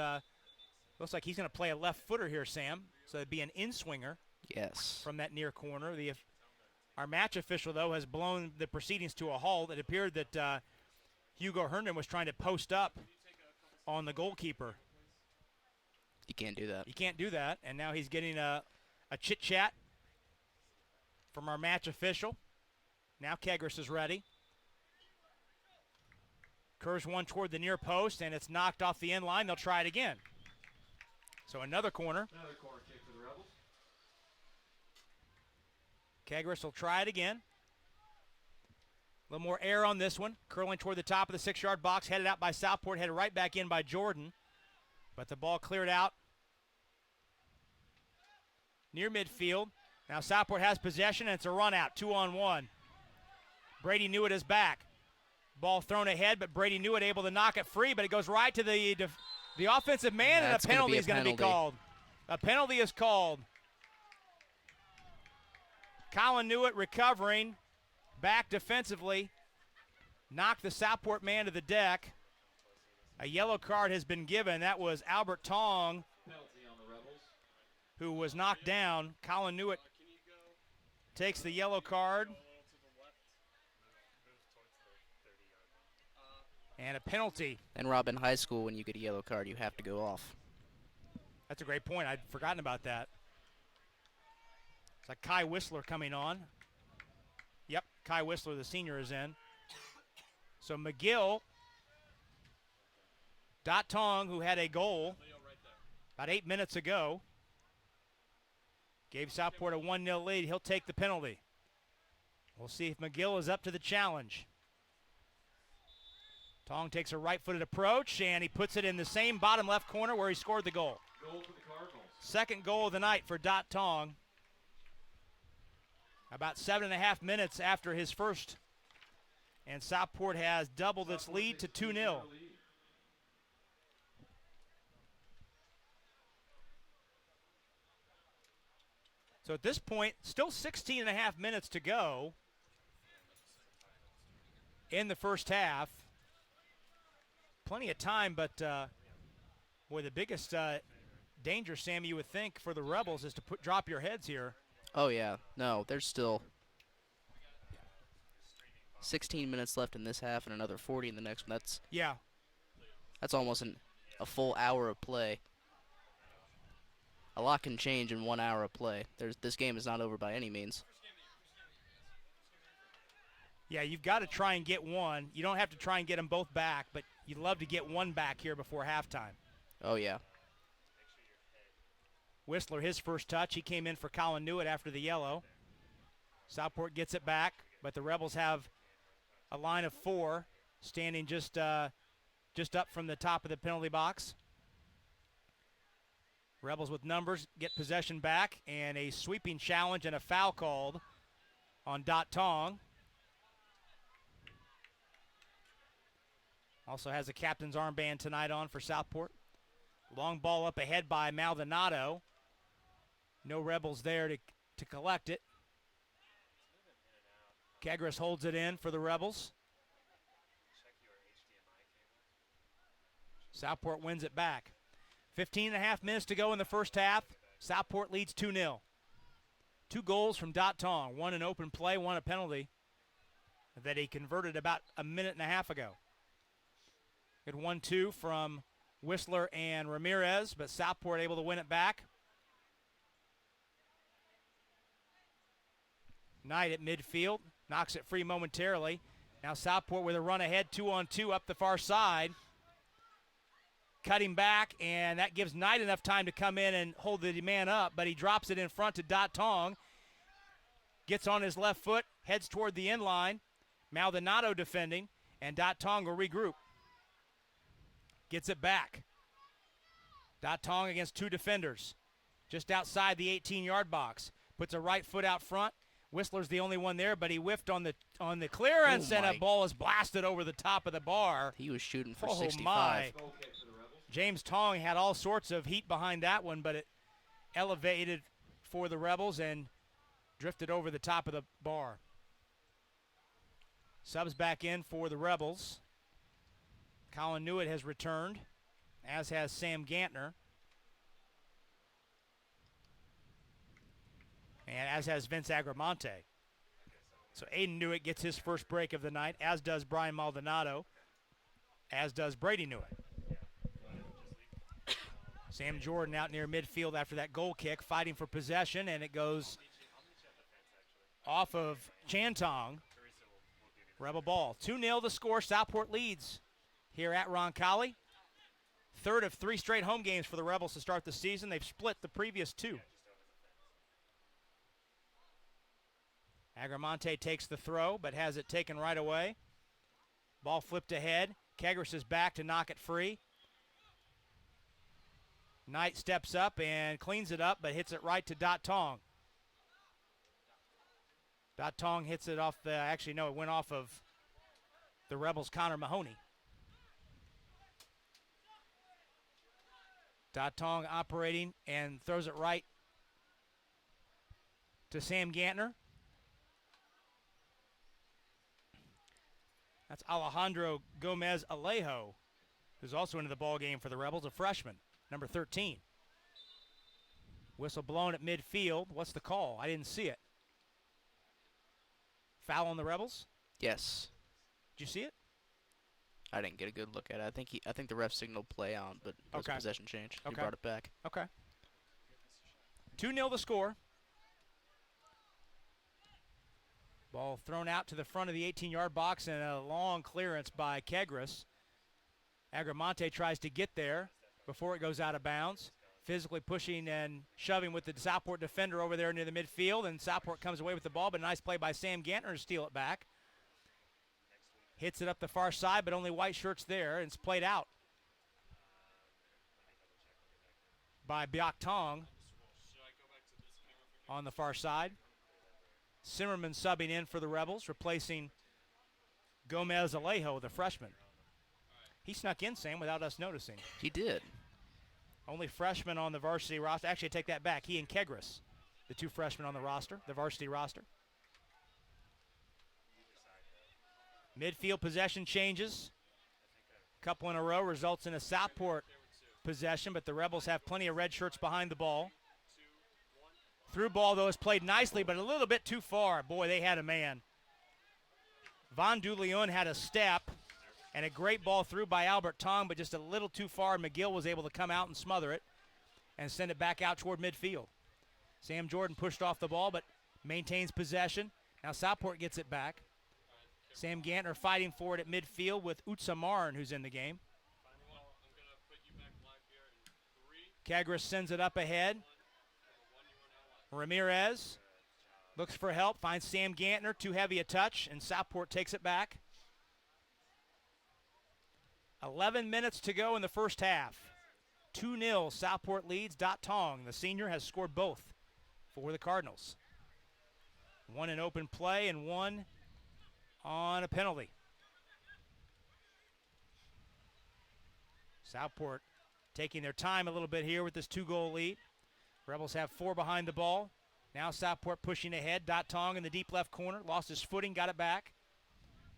looks like he's going to play a left footer here, Sam. So it'd be an in-swinger. Yes. From that near corner. Our match official, though, has blown the proceedings to a halt. It appeared that Hugo Herndon was trying to post up on the goalkeeper. You can't do that. You can't do that, and now he's getting a chit-chat from our match official. Now Kegris is ready. Curves one toward the near post, and it's knocked off the end line. They'll try it again. So another corner. Another corner kick for the Rebels. Kegris will try it again. A little more air on this one. Curling toward the top of the 6-yard box, headed out by Southport, headed right back in by Jordan. But the ball cleared out near midfield. Now Southport has possession, and it's a run out, 2-on-1. Brady Newitt is back. Ball thrown ahead, but Brady Newitt able to knock it free, but it goes right to the offensive man, and a penalty is going to be called. A penalty is called. Colin Newitt recovering, back defensively, knocked the Southport man to the deck. A yellow card has been given. That was Albert Tong, Penalty on the Rebels. who was knocked down. Colin Newitt takes the yellow card. And a penalty. And Rob, in high school, when you get a yellow card, you have to go off. That's a great point. I'd forgotten about that. It's like Kai Whistler coming on. Yep, Kai Whistler, the senior, is in. So McGill, Dot Tong, who had a goal about 8 minutes ago, gave Southport a 1-0 lead. He'll take the penalty. We'll see if McGill is up to the challenge. Tong takes a right-footed approach, and he puts it in the same bottom left corner where he scored the goal. Goal for the Cardinals. Second goal of the night for Dot Tong. About 7.5 minutes after his first. And Southport has doubled its lead to 2-0. Lead. So at this point, still 16.5 minutes to go in the first half. Plenty of time, but boy, the biggest danger, Sam, you would think for the Rebels is to drop your heads here. Oh, yeah. No, there's still 16 minutes left in this half and another 40 in the next one. That's almost a full hour of play. A lot can change in 1 hour of play. This game is not over by any means. Yeah, you've got to try and get one. You don't have to try and get them both back, but you'd love to get one back here before halftime. Oh, yeah. Whistler, his first touch. He came in for Colin Newitt after the yellow. Southport gets it back, but the Rebels have a line of 4 standing just up from the top of the penalty box. Rebels with numbers get possession back, and a sweeping challenge and a foul called on Dot Tong. Also has a captain's armband tonight on for Southport. Long ball up ahead by Maldonado. No Rebels there to collect it. Kegris holds it in for the Rebels. Southport wins it back. 15.5 minutes to go in the first half. Southport leads 2-0. 2 goals from Dot Tong. One an open play, one a penalty that he converted about a minute and a half ago. Good 1-2 from Whistler and Ramirez, but Southport able to win it back. Knight at midfield, knocks it free momentarily. Now Southport with a run ahead, 2-on-2 up the far side. Cutting back, and that gives Knight enough time to come in and hold the man up, but he drops it in front to Dot Tong. Gets on his left foot, heads toward the end line. Maldonado defending, and Dot Tong will regroup. Gets it back. Dot Tong against 2 defenders. Just outside the 18-yard box. Puts a right foot out front. Whistler's the only one there, but he whiffed on the clearance, and a ball is blasted over the top of the bar. He was shooting for Oh 65. my. James Tong had all sorts of heat behind that one, but it elevated for the Rebels and drifted over the top of the bar. Subs back in for the Rebels. Colin Newitt has returned, as has Sam Gantner. And as has Vince Agramonte. So Aiden Newitt gets his first break of the night, as does Brian Maldonado, as does Brady Newitt. Sam Jordan out near midfield after that goal kick, fighting for possession, and it goes off of Chantong. Rebel ball. 2-0 the score. Southport leads here at Roncalli. Third of 3 straight home games for the Rebels to start the season. They've split the previous 2. Agramonte takes the throw, but has it taken right away. Ball flipped ahead. Kegris is back to knock it free. Knight steps up and cleans it up, but hits it right to Dot Tong. Dot Tong hits it off the, actually no, it went off of the Rebels' Connor Mahoney. Dot Tong operating and throws it right to Sam Gantner. That's Alejandro Gomez Alejo, who's also into the ball game for the Rebels, a freshman, number 13. Whistle blown at midfield. What's the call? I didn't see it. Foul on the Rebels? Yes. Did you see it? I didn't get a good look at it. I think the ref signaled play on, but it was a Okay. possession change. He Okay. brought it back. Okay. 2-0 the score. Ball thrown out to the front of the 18-yard box and a long clearance by Kegris. Agramonte tries to get there before it goes out of bounds. Physically pushing and shoving with the Southport defender over there near the midfield, and Southport comes away with the ball, but a nice play by Sam Gantner to steal it back. Hits it up the far side, but only white shirts there, and it's played out by Biak Tong on the far side. Zimmerman subbing in for the Rebels, replacing Gomez Alejo, the freshman. He snuck in, Sam, without us noticing. He did. Only freshman on the varsity roster. Actually, I take that back. He and Kegris, the two freshmen on the roster, the varsity roster. Midfield possession changes. Couple in a row results in a Southport possession, but the Rebels have plenty of red shirts behind the ball. Through ball, though, is played nicely, but a little bit too far. Boy, they had a man. Von DeLeon had a step, and a great ball through by Albert Tong, but just a little too far. McGill was able to come out and smother it and send it back out toward midfield. Sam Jordan pushed off the ball, but maintains possession. Now Southport gets it back. Sam Gantner fighting for it at midfield with Utsa Marn, who's in the game. Kagras sends it up ahead. Ramirez looks for help, finds Sam Gantner, too heavy a touch, and Southport takes it back. 11 minutes to go in the first half. 2-0, Southport leads. Dot Tong, the senior, has scored both for the Cardinals. One in open play and one on a penalty. Southport taking their time a little bit here with this 2-goal lead. Rebels have 4 behind the ball. Now Southport pushing ahead. Dot Tong in the deep left corner. Lost his footing, got it back.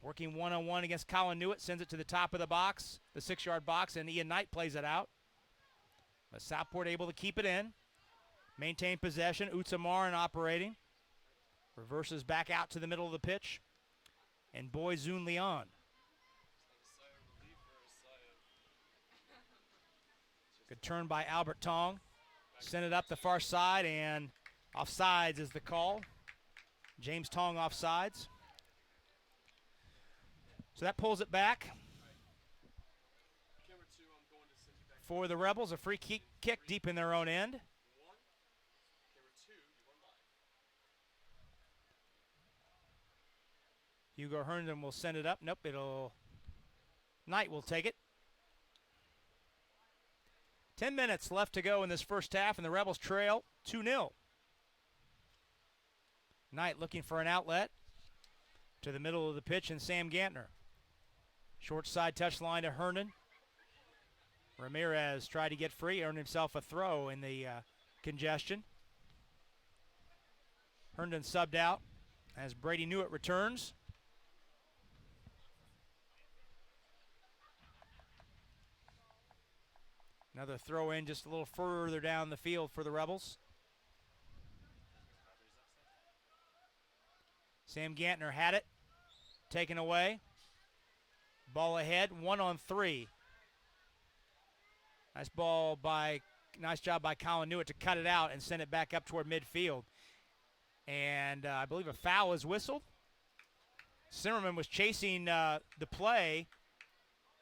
Working one-on-one against Colin Newitt. Sends it to the top of the box, the 6-yard box, and Ian Knight plays it out. But Southport able to keep it in. Maintain possession. Utsa Marn operating. Reverses back out to the middle of the pitch. And Boy Zun Leon. Good turn by Albert Tong. Send it up the far side, and offsides is the call. James Tong offsides. So that pulls it back. For the Rebels, a free kick deep in their own end. Hugo Herndon will send it up. Nope, Knight will take it. 10 minutes left to go in this first half, and the Rebels trail 2-0. Knight looking for an outlet to the middle of the pitch, and Sam Gantner. Short side touch line to Herndon. Ramirez tried to get free, earned himself a throw in the congestion. Herndon subbed out as Brady Newitt returns. Another throw in just a little further down the field for the Rebels. Sam Gantner had it. Taken away. Ball ahead, 1-on-3. Nice job by Colin Newitt to cut it out and send it back up toward midfield. And I believe a foul is whistled. Zimmerman was chasing the play,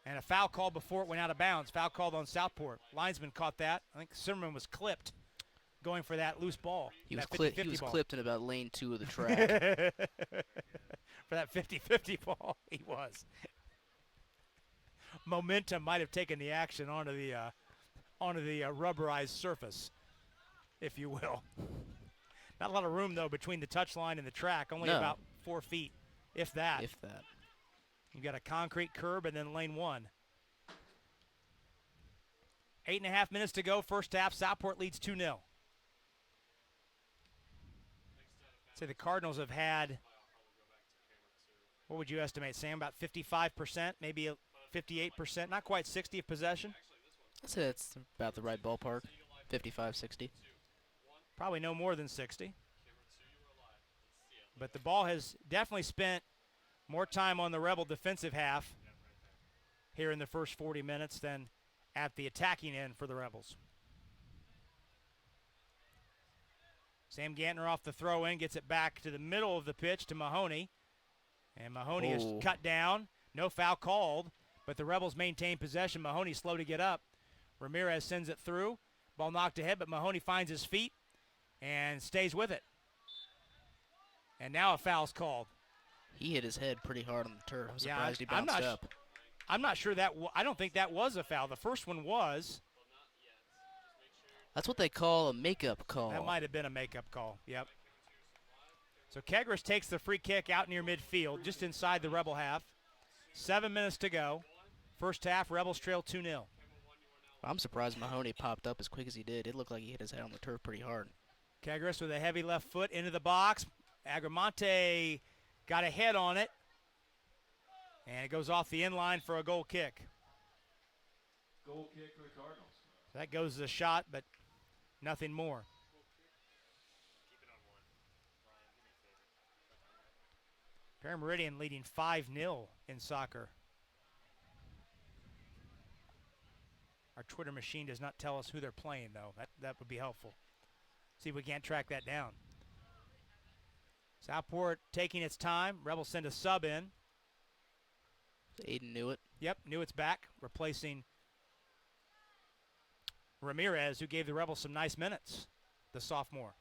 and a foul called before it went out of bounds. Foul called on Southport. Linesman caught that. I think Zimmerman was clipped going for that loose ball. He was clipped in about lane 2 of the track. For that 50-50 ball, he was. Momentum might have taken the action onto the rubberized surface, if you will. Not a lot of room, though, between the touchline and the track. Only about 4 feet, if that. If that. You've got a concrete curb and then lane 1. 8.5 minutes to go. First half, Southport leads 2-0. Say the Cardinals have had What would you estimate, Sam? About 55%, maybe 58%, not quite 60 of possession? I'd say that's about the right ballpark, 55, 60. Probably no more than 60. But the ball has definitely spent more time on the Rebel defensive half here in the first 40 minutes than at the attacking end for the Rebels. Sam Gantner off the throw in, gets it back to the middle of the pitch to Mahoney. And Mahoney is cut down. No foul called, but the Rebels maintain possession. Mahoney slow to get up. Ramirez sends it through. Ball knocked ahead, but Mahoney finds his feet and stays with it. And now a foul's called. He hit his head pretty hard on the turf. I'm surprised he bounced up. I'm not sure I don't think that was a foul. The first one was. That's what they call a makeup call. That might have been a makeup call. Yep. So Kegris takes the free kick out near midfield, just inside the Rebel half. 7 minutes to go. First half, Rebels trail 2-0. I'm surprised Mahoney popped up as quick as he did. It looked like he hit his head on the turf pretty hard. Kegris with a heavy left foot into the box. Agramonte got a head on it. And it goes off the inline for a goal kick. Goal kick for the Cardinals. That goes the shot, but nothing more. Parameridian leading 5-0 in soccer. Our Twitter machine does not tell us who they're playing, though. That would be helpful. See if we can't track that down. Southport taking its time. Rebels send a sub in. Aiden knew it. Yep, knew it's back, replacing Ramirez, who gave the Rebels some nice minutes, the sophomore.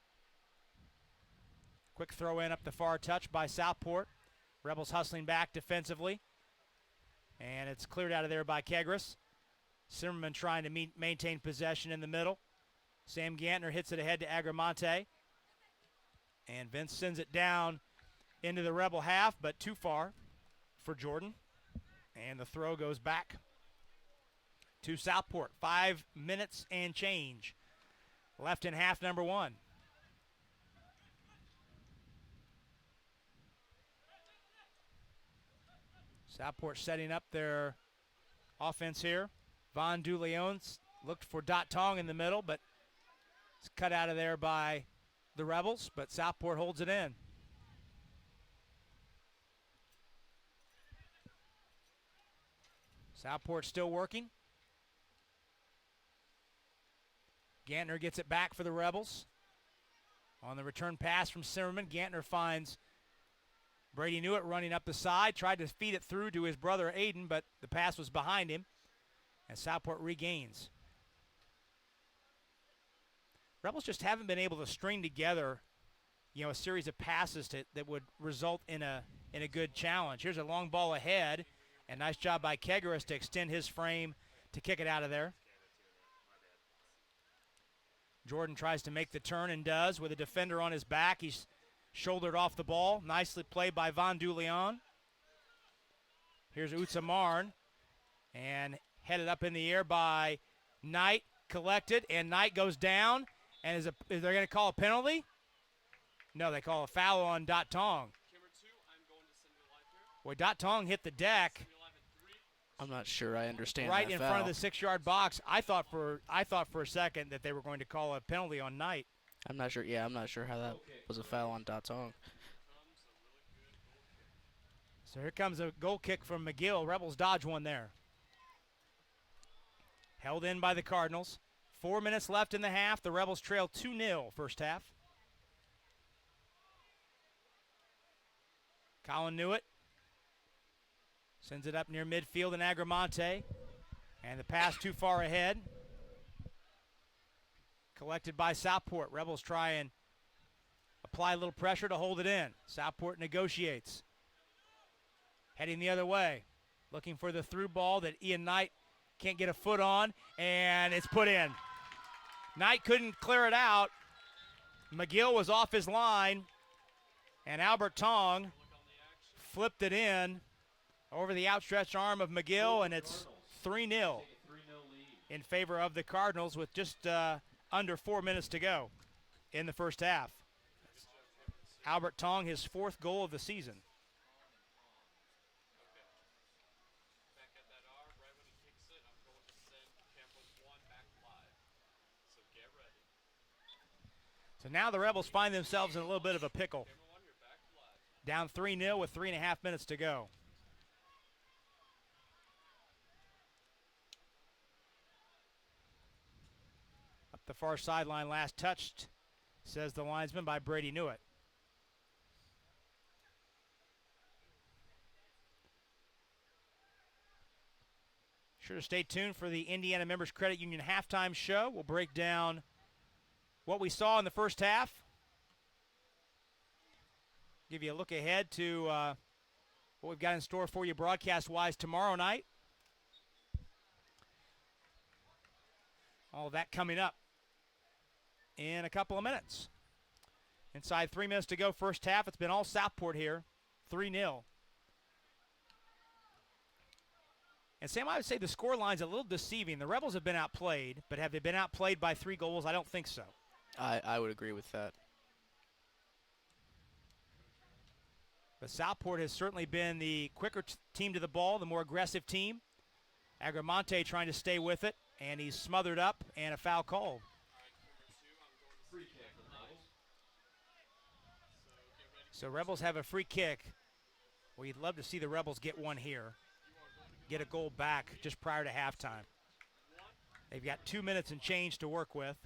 Quick throw in up the far touch by Southport. Rebels hustling back defensively. And it's cleared out of there by Kegris. Zimmerman trying to maintain possession in the middle. Sam Gantner hits it ahead to Agramonte. And Vince sends it down into the Rebel half, but too far for Jordan. And the throw goes back to Southport. 5 minutes and change left in half number one. Southport setting up their offense here. Von DuLeon looked for Dot Tong in the middle, but it's cut out of there by the Rebels, but Southport holds it in. Southport still working. Gantner gets it back for the Rebels. On the return pass from Zimmerman, Gantner finds Brady Newitt running up the side, tried to feed it through to his brother Aiden, but the pass was behind him, and Southport regains. Rebels just haven't been able to string together, a series of passes that would result in a good challenge. Here's a long ball ahead, and nice job by Kegris to extend his frame to kick it out of there. Jordan tries to make the turn and does with a defender on his back. He's shouldered off the ball. Nicely played by Von DuLeon. Here's Utsamarn, and headed up in the air by Knight, collected, and Knight goes down. And is they going to call a penalty? No, they call a foul on Dot Tong. Boy, Dot Tong hit the deck. I'm not sure I understand right that in foul. front of the 6-yard box. I thought for a second that they were going to call a penalty on Knight. I'm not sure. Yeah, I'm not sure how that was a foul on Dot Tong. So here comes a goal kick from McGill. Rebels dodge one there. Held in by the Cardinals. 4 minutes left in the half. The Rebels trail 2-0 first half. Colin Newitt sends it up near midfield in Agramonte. And the pass too far ahead. Collected by Southport. Rebels try and apply a little pressure to hold it in. Southport negotiates. Heading the other way. Looking for the through ball that Ian Knight can't get a foot on. And it's put in. Knight couldn't clear it out. McGill was off his line. And Albert Tong flipped it in over the outstretched arm of McGill, and it's 3-0 in favor of the Cardinals with just under 4 minutes to go in the first half. Albert Tong, his 4th goal of the season. So now the Rebels find themselves in a little bit of a pickle. Down 3-0 with 3.5 minutes to go. Up the far sideline, last touched, says the linesman, by Brady Newitt. Sure to stay tuned for the Indiana Members Credit Union halftime show. We'll break down what we saw in the first half. Give you a look ahead to what we've got in store for you broadcast-wise tomorrow night. All of that coming up in a couple of minutes. Inside 3 minutes to go first half. It's been all Southport here, 3-0. And Sam, I would say the score line's a little deceiving. The Rebels have been outplayed, but have they been outplayed by 3 goals? I don't think so. I would agree with that. But Southport has certainly been the quicker team to the ball, the more aggressive team. Agramonte trying to stay with it, and he's smothered up, and a foul called. Free kick for the Rebels. So Rebels have a free kick. Well, you'd love to see the Rebels get one here. Get a goal back just prior to halftime. They've got 2 minutes and change to work with.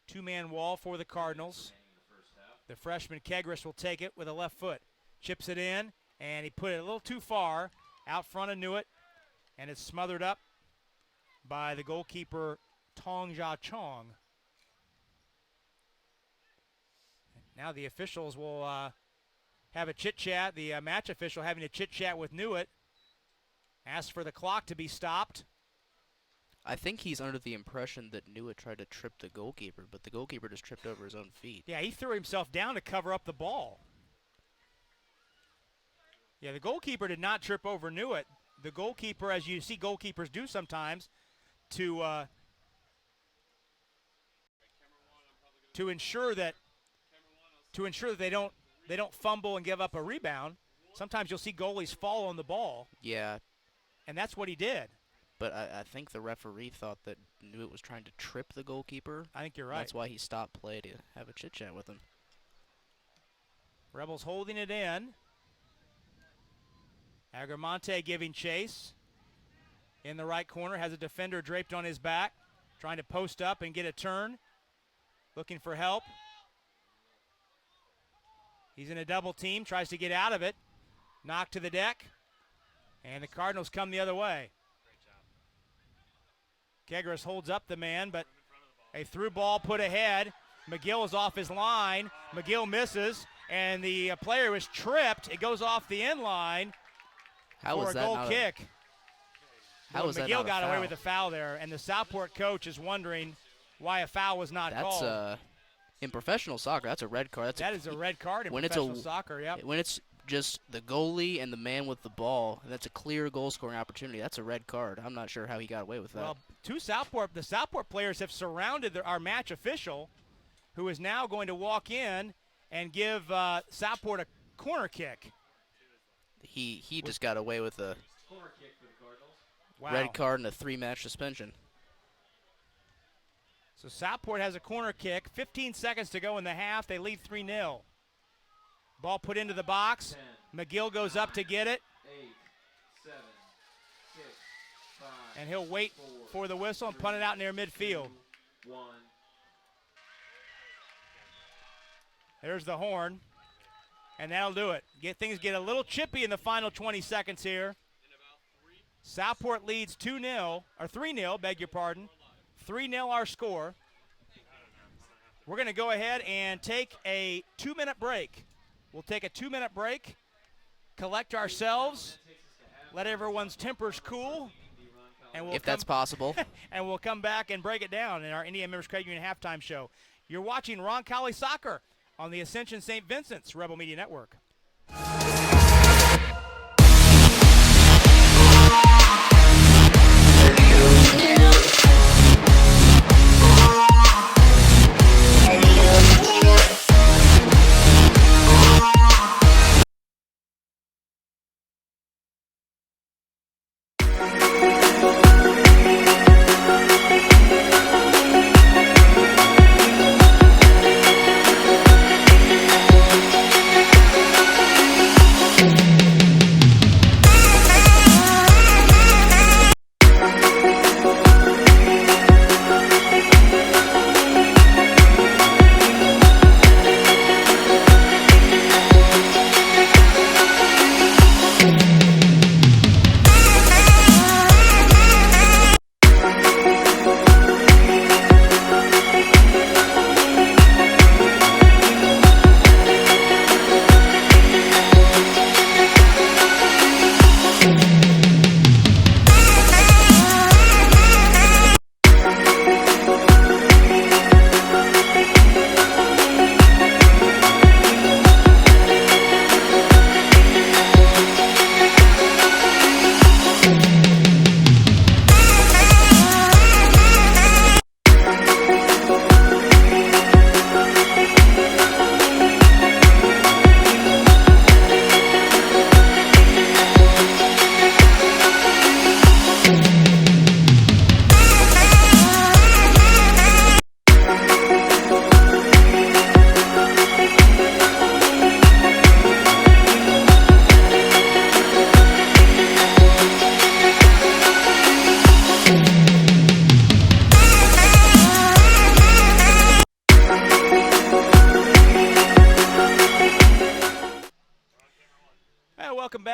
Two-man wall for the Cardinals. The freshman Kegris will take it with a left foot. Chips it in, and he put it a little too far out front of Newitt, and it's smothered up by the goalkeeper, Tong Ja Chong. Now the officials will have a chit-chat. The match official having a chit-chat with Newitt. Asks for the clock to be stopped. I think he's under the impression that Newitt tried to trip the goalkeeper, but the goalkeeper just tripped over his own feet. Yeah, he threw himself down to cover up the ball. Yeah, the goalkeeper did not trip over Newitt. The goalkeeper, as you see goalkeepers do sometimes, to ensure that they don't fumble and give up a rebound. Sometimes you'll see goalies fall on the ball. Yeah. And that's what he did. But I think the referee thought that Newitt was trying to trip the goalkeeper. I think you're right. That's why he stopped play to have a chit-chat with him. Rebels holding it in. Agramonte giving chase. In the right corner, has a defender draped on his back, trying to post up and get a turn. Looking for help. He's in a double team, tries to get out of it. Knocked to the deck. And the Cardinals come the other way. Kegris holds up the man, but a through ball put ahead. McGill is off his line. McGill misses, and the player was tripped. It goes off the end line for a goal kick. How was that McGill not a got away foul? with a foul there, and the Southport coach is wondering why a foul was not called. That's in professional soccer, that's a red card. That is a red card in when professional soccer, yep. When it's just the goalie and the man with the ball, that's a clear goal-scoring opportunity. That's a red card. I'm not sure how he got away with that. Well, the Southport players have surrounded our match official, who is now going to walk in and give Southport a corner kick. He just got away with a Corner kick for the Cardinals. Wow. Red card and a 3-match suspension. So Southport has a corner kick. 15 seconds to go in the half. They lead 3-0. Ball put into the box. 10, McGill goes up to get it. 8, 7, 6, 5, And he'll wait 4, for the whistle and punt it out near midfield. 2, 1. There's the horn. And that'll do it. Things get a little chippy in the final 20 seconds here. Southport leads 2-0, or 3-0, beg your pardon. 3-0 our score. We're going to go ahead and take a 2-minute break. We'll take a 2-minute break, collect ourselves, let everyone's tempers cool. And we'll if that's possible. And we'll come back and break it down in our Indiana Members Credit Union halftime show. You're watching Roncalli Soccer on the Ascension St. Vincent's Rebel Media Network.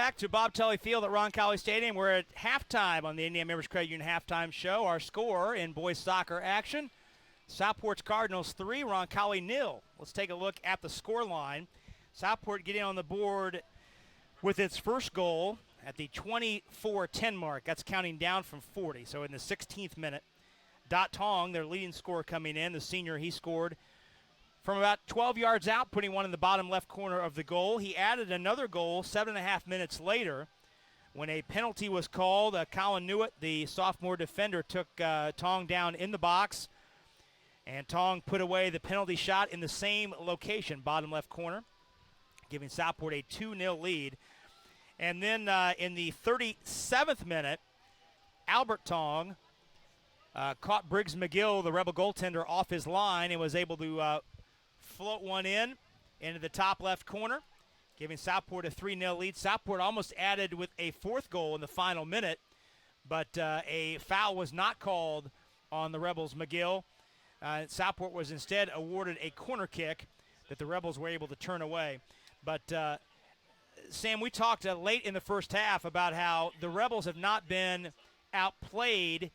back to Bob Tully Field at Roncalli Stadium. We're at halftime on the Indiana Members Credit Union halftime show. Our score in boys soccer action: Southport's Cardinals 3, Roncalli 0. Let's take a look at the score line. Southport getting on the board with its first goal at the 24-10 mark. That's counting down from 40. So in the 16th minute, Dot Tong, their leading scorer, coming in. The senior, he scored from about 12 yards out, putting one in the bottom left corner of the goal. He added another goal 7.5 minutes later when a penalty was called. Colin Newitt, the sophomore defender, took Tong down in the box, and Tong put away the penalty shot in the same location, bottom left corner, giving Southport a 2-0 lead. And then in the 37th minute, Albert Tong caught Briggs McGill, the Rebel goaltender, off his line and was able to float one into the top left corner, giving Southport a 3-0 lead. Southport almost added with a fourth goal in the final minute, but a foul was not called on the Rebels' McGill. Southport was instead awarded a corner kick that the Rebels were able to turn away. But, Sam, we talked late in the first half about how the Rebels have not been outplayed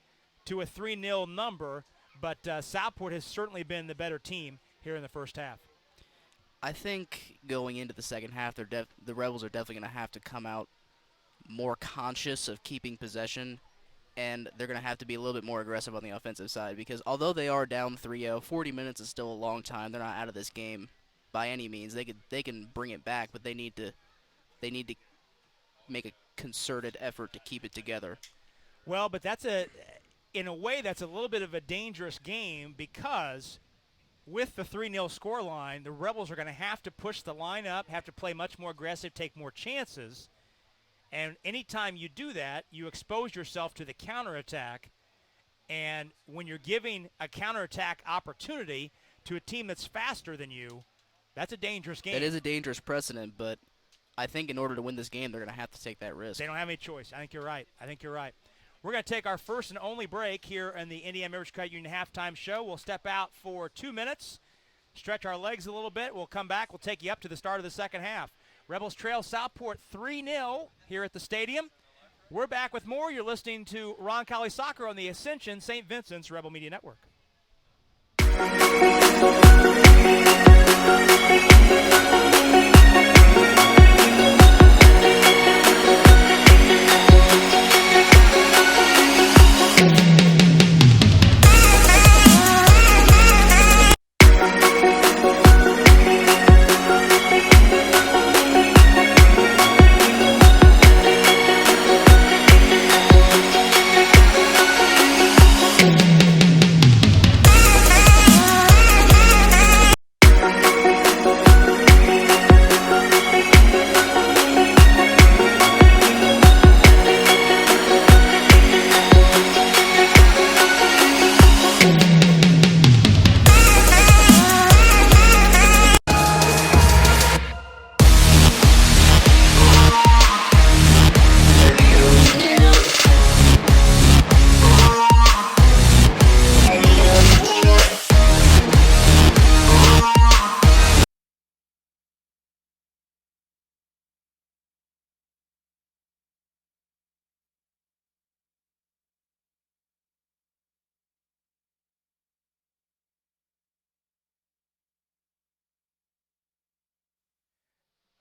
to a 3-0 number, but Southport has certainly been the better team here in the first half. I think going into the second half, the Rebels are definitely going to have to come out more conscious of keeping possession, and they're going to have to be a little bit more aggressive on the offensive side, because although they are down 3-0, 40 minutes is still a long time. They're not out of this game by any means. They can bring it back, but they need to make a concerted effort to keep it together. Well, but in a way, that's a little bit of a dangerous game, because with the 3-0 scoreline, the Rebels are going to have to push the line up, have to play much more aggressive, take more chances. And anytime you do that, you expose yourself to the counterattack. And when you're giving a counterattack opportunity to a team that's faster than you, that's a dangerous game. It is a dangerous precedent, but I think in order to win this game, they're going to have to take that risk. They don't have any choice. I think you're right. We're going to take our first and only break here in the Indiana Members Credit Union halftime show. We'll step out for 2 minutes, stretch our legs a little bit. We'll come back. We'll take you up to the start of the second half. Rebels trail Southport 3-0 here at the stadium. We're back with more. You're listening to Roncalli Soccer on the Ascension St. Vincent's Rebel Media Network.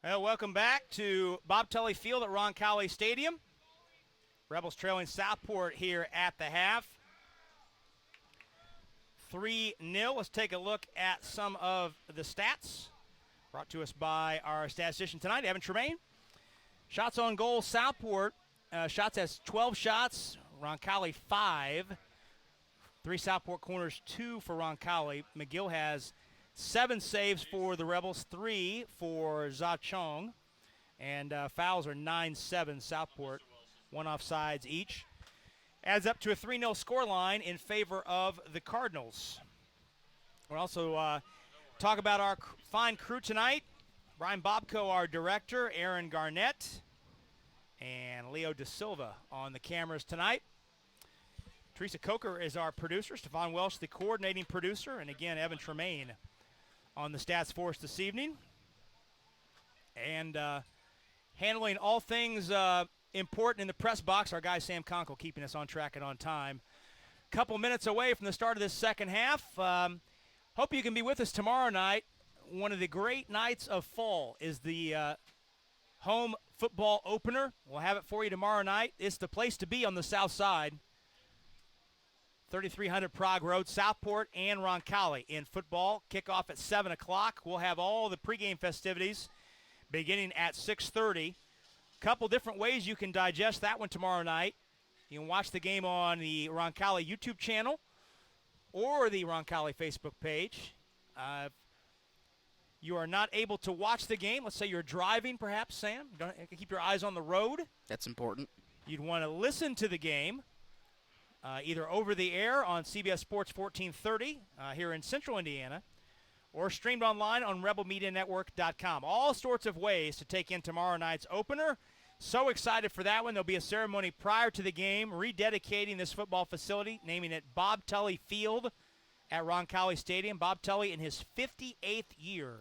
Well, welcome back to Bob Tully Field at Roncalli Stadium. Rebels trailing Southport here at the half. 3-0. Let's take a look at some of the stats brought to us by our statistician tonight, Evan Tremaine. Shots on goal, Southport. Shots has 12 shots, Roncalli 5. 3 Southport corners, 2 for Roncalli. McGill has 7 saves for the Rebels, 3 for Zachong. And fouls are 9-7 Southport, 1 offsides each. Adds up to a 3-0 scoreline in favor of the Cardinals. We'll also talk about our fine crew tonight. Brian Bobko, our director, Aaron Garnett, and Leo De Silva on the cameras tonight. Teresa Coker is our producer, Stefan Welsh, the coordinating producer, and again, Evan Tremaine on the stats for us this evening. And handling all things important in the press box. Our guy Sam Conkle keeping us on track and on time. Couple minutes away from the start of this second half. Hope you can be with us tomorrow night. One of the great nights of fall is the home football opener. We'll have it for you tomorrow night. It's the place to be on the south side. 3300 Prague Road, Southport and Roncalli in football. Kickoff at 7 o'clock. We'll have all the pregame festivities beginning at 6:30. Couple different ways you can digest that one tomorrow night. You can watch the game on the Roncalli YouTube channel or the Roncalli Facebook page. You are not able to watch the game. Let's say you're driving, perhaps, Sam. Don't keep your eyes on the road. That's important. You'd want to listen to the game either over the air on CBS Sports 1430 here in Central Indiana, or streamed online on rebelmedianetwork.com. All sorts of ways to take in tomorrow night's opener. So excited for that one. There'll be a ceremony prior to the game rededicating this football facility, naming it Bob Tully Field at Roncalli Stadium. Bob Tully in his 58th year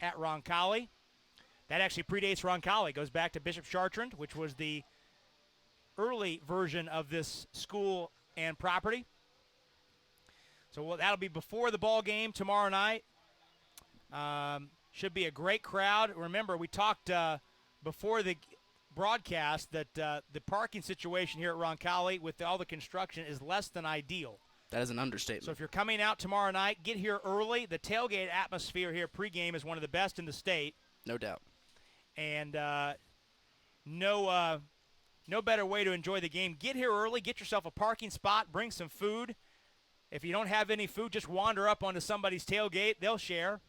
at Roncalli. That actually predates Roncalli. Goes back to Bishop Chartrand, which was the early version of this school and property. So that'll be before the ball game tomorrow night. Should be a great crowd. Remember, we talked before the broadcast that the parking situation here at Roncalli with all the construction is less than ideal. That is an understatement. So if you're coming out tomorrow night, get here early. The tailgate atmosphere here pregame is one of the best in the state. No doubt. And no better way to enjoy the game. Get here early, get yourself a parking spot, bring some food. If you don't have any food, just wander up onto somebody's tailgate. They'll share.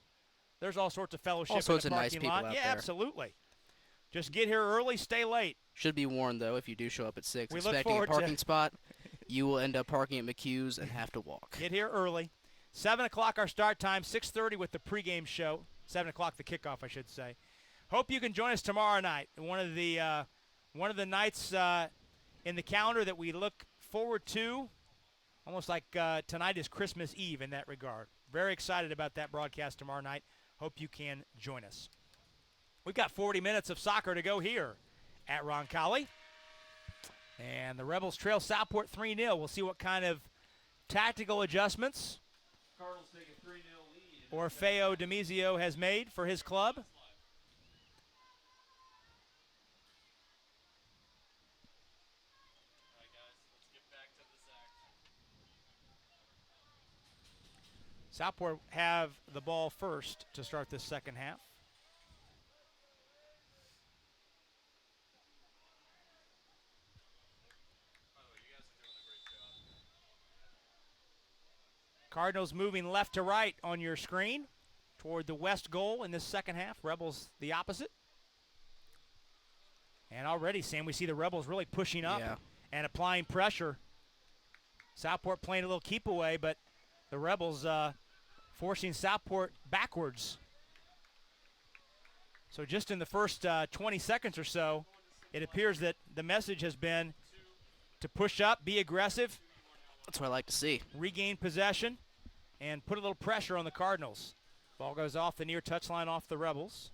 There's all sorts of fellowship all sorts in the of nice parking people lot. out Yeah, there. absolutely. Just get here early, stay late. Should be warned, though, if you do show up at 6 We look expecting a forward to- parking spot, you will end up parking at McHugh's and have to walk. Get here early. 7 o'clock our start time, 6:30 with the pregame show. 7 o'clock the kickoff, I should say. Hope you can join us tomorrow night. One of the nights in the calendar that we look forward to, almost like tonight is Christmas Eve in that regard. Very excited about that broadcast tomorrow night. Hope you can join us. We've got 40 minutes of soccer to go here at Roncalli. And the Rebels trail Southport 3-0. We'll see what kind of tactical adjustments Cardinals take a 3-0 lead. Orfeo Demizio has made for his club. Southport have the ball first to start this second half. Cardinals moving left to right on your screen toward the west goal in this second half. Rebels the opposite. And already, Sam, we see the Rebels really pushing up and applying pressure. Southport playing a little keep away, but the Rebels forcing Southport backwards. So just in the first 20 seconds or so, it appears that the message has been to push up, be aggressive. That's what I like to see. Regain possession and put a little pressure on the Cardinals. Ball goes off the near touchline off the Rebels.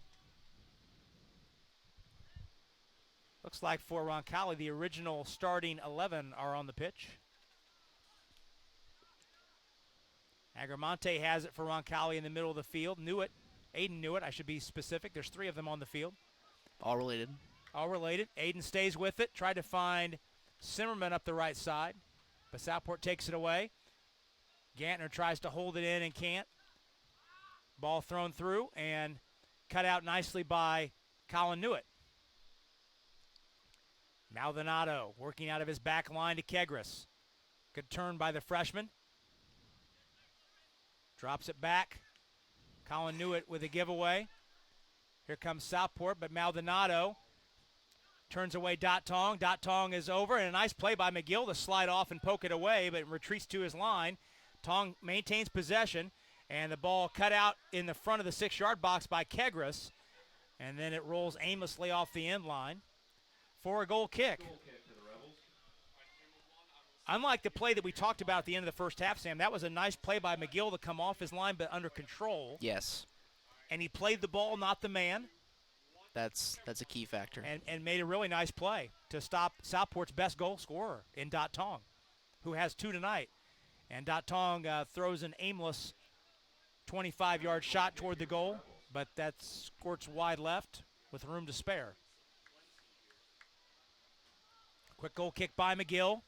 Looks like for Roncalli, the original starting 11 are on the pitch. Agramonte has it for Roncalli in the middle of the field. Aiden knew it. I should be specific. There's 3 of them on the field. All related. All related. Aiden stays with it. Tried to find Zimmerman up the right side, but Southport takes it away. Gantner tries to hold it in and can't. Ball thrown through and cut out nicely by Colin Newitt. Maldonado working out of his back line to Kegris. Good turn by the freshman. Drops it back. Colin Newitt with a giveaway. Here comes Southport, but Maldonado turns away Dot Tong. Dot Tong is over, and a nice play by McGill to slide off and poke it away, but retreats to his line. Tong maintains possession, and the ball cut out in the front of the 6-yard box by Kegris, and then it rolls aimlessly off the end line for a goal kick. Goal kick to the Rebels. Unlike the play that we talked about at the end of the first half, Sam, that was a nice play by McGill to come off his line but under control. Yes. And he played the ball, not the man. That's a key factor. and made a really nice play to stop Southport's best goal scorer in Dot Tong, who has 2 tonight. And Dot Tong throws an aimless 25-yard shot toward the goal, but that squirts wide left with room to spare. Quick goal kick by McGill.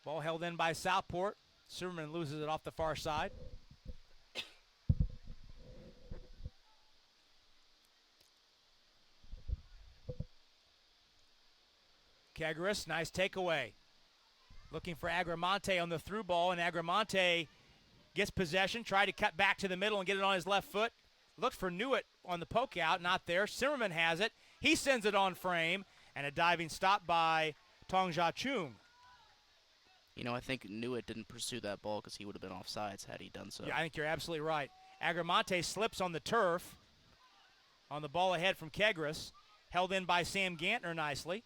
Ball held in by Southport. Zimmerman loses it off the far side. Kegris, nice takeaway. Looking for Agramonte on the through ball, and Agramonte gets possession, tried to cut back to the middle and get it on his left foot. Looked for Newitt on the poke out, not there. Zimmerman has it. He sends it on frame, and a diving stop by Tong Jia Chung. You know, I think Newitt didn't pursue that ball because he would have been offsides had he done so. Yeah, I think you're absolutely right. Agramonte slips on the turf on the ball ahead from Kegris. Held in by Sam Gantner nicely.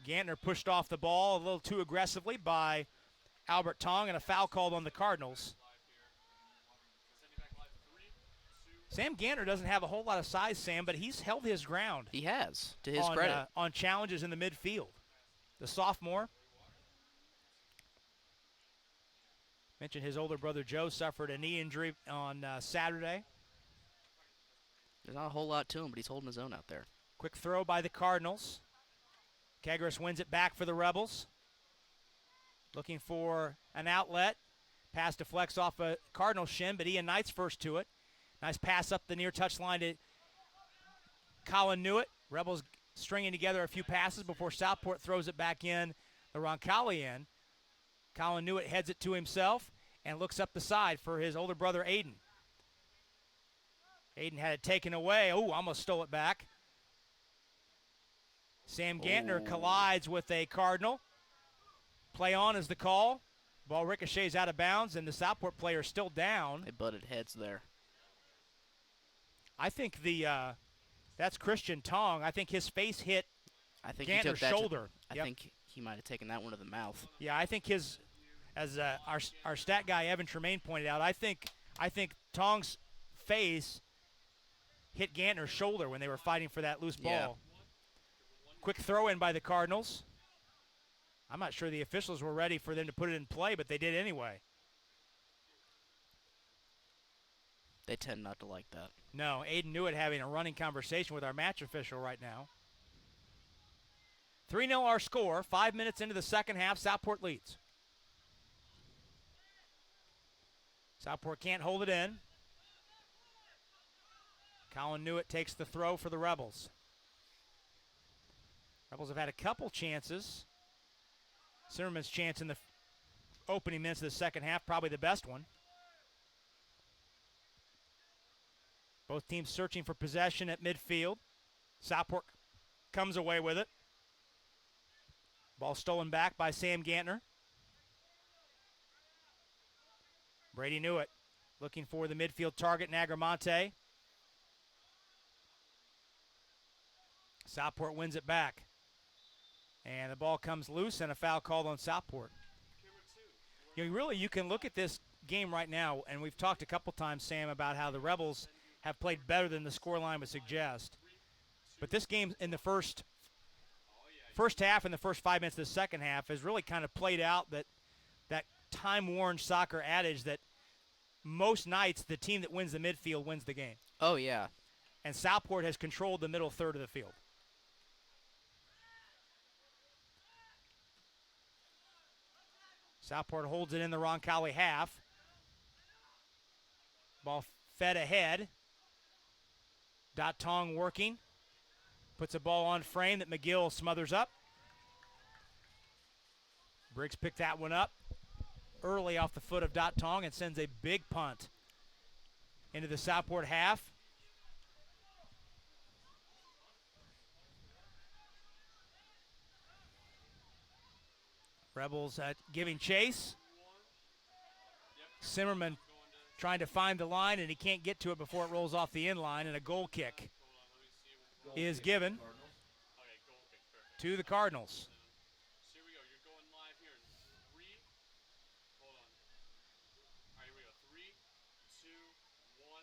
Gantner pushed off the ball a little too aggressively by Albert Tong, and a foul called on the Cardinals. Sam Gantner doesn't have a whole lot of size, Sam, but he's held his ground. He has, to his credit. On challenges in the midfield. The sophomore. Mentioned his older brother Joe suffered a knee injury on Saturday. There's not a whole lot to him, but he's holding his own out there. Quick throw by the Cardinals. Kegris wins it back for the Rebels. Looking for an outlet. Pass deflects off a Cardinal shin, but Ian Knight's first to it. Nice pass up the near touchline to Colin Newitt. Rebels stringing together a few passes before Southport throws it back in. The Roncalli in. Colin Newitt heads it to himself and looks up the side for his older brother Aiden. Aiden had it taken away. Oh, almost stole it back. Sam Gantner collides with a Cardinal. Play on is the call. Ball ricochets out of bounds, and the Southport player is still down. They butted heads there. I think that's Christian Tong. I think his face hit Gantner's shoulder. I think he might have taken that one to the mouth. Yeah, I think our stat guy Evan Tremaine pointed out, I think Tong's face hit Gantner's shoulder when they were fighting for that loose ball. Yeah. Quick throw in by the Cardinals. I'm not sure the officials were ready for them to put it in play, but they did anyway. They tend not to like that. No, Aiden Newitt having a running conversation with our match official right now. 3-0 our score. 5 minutes into the second half, Southport leads. Southport can't hold it in. Colin Newitt takes the throw for the Rebels. Rebels have had a couple chances. Zimmerman's chance in the opening minutes of the second half, probably the best one. Both teams searching for possession at midfield. Southport comes away with it. Ball stolen back by Sam Gantner. Brady Newitt looking for the midfield target in Agramonte. Southport wins it back. And the ball comes loose and a foul called on Southport. You can look at this game right now, and we've talked a couple times, Sam, about how the Rebels have played better than the scoreline would suggest. But this game in the first half and the first 5 minutes of the second half has really kind of played out that time-worn soccer adage that most nights the team that wins the midfield wins the game. Oh, yeah. And Southport has controlled the middle third of the field. Southport holds it in the Roncalli half. Ball fed ahead. Dot Tong working. Puts a ball on frame that McGill smothers up. Briggs picked that one up early off the foot of Dot Tong and sends a big punt into the Southport half. Rebels giving chase. Zimmerman trying to find the line, and he can't get to it before it rolls off the end line, and a goal kick is given to the Cardinals. Here we go. You're going live here in 3. Hold on. All right, here we go. 3, 2, 1.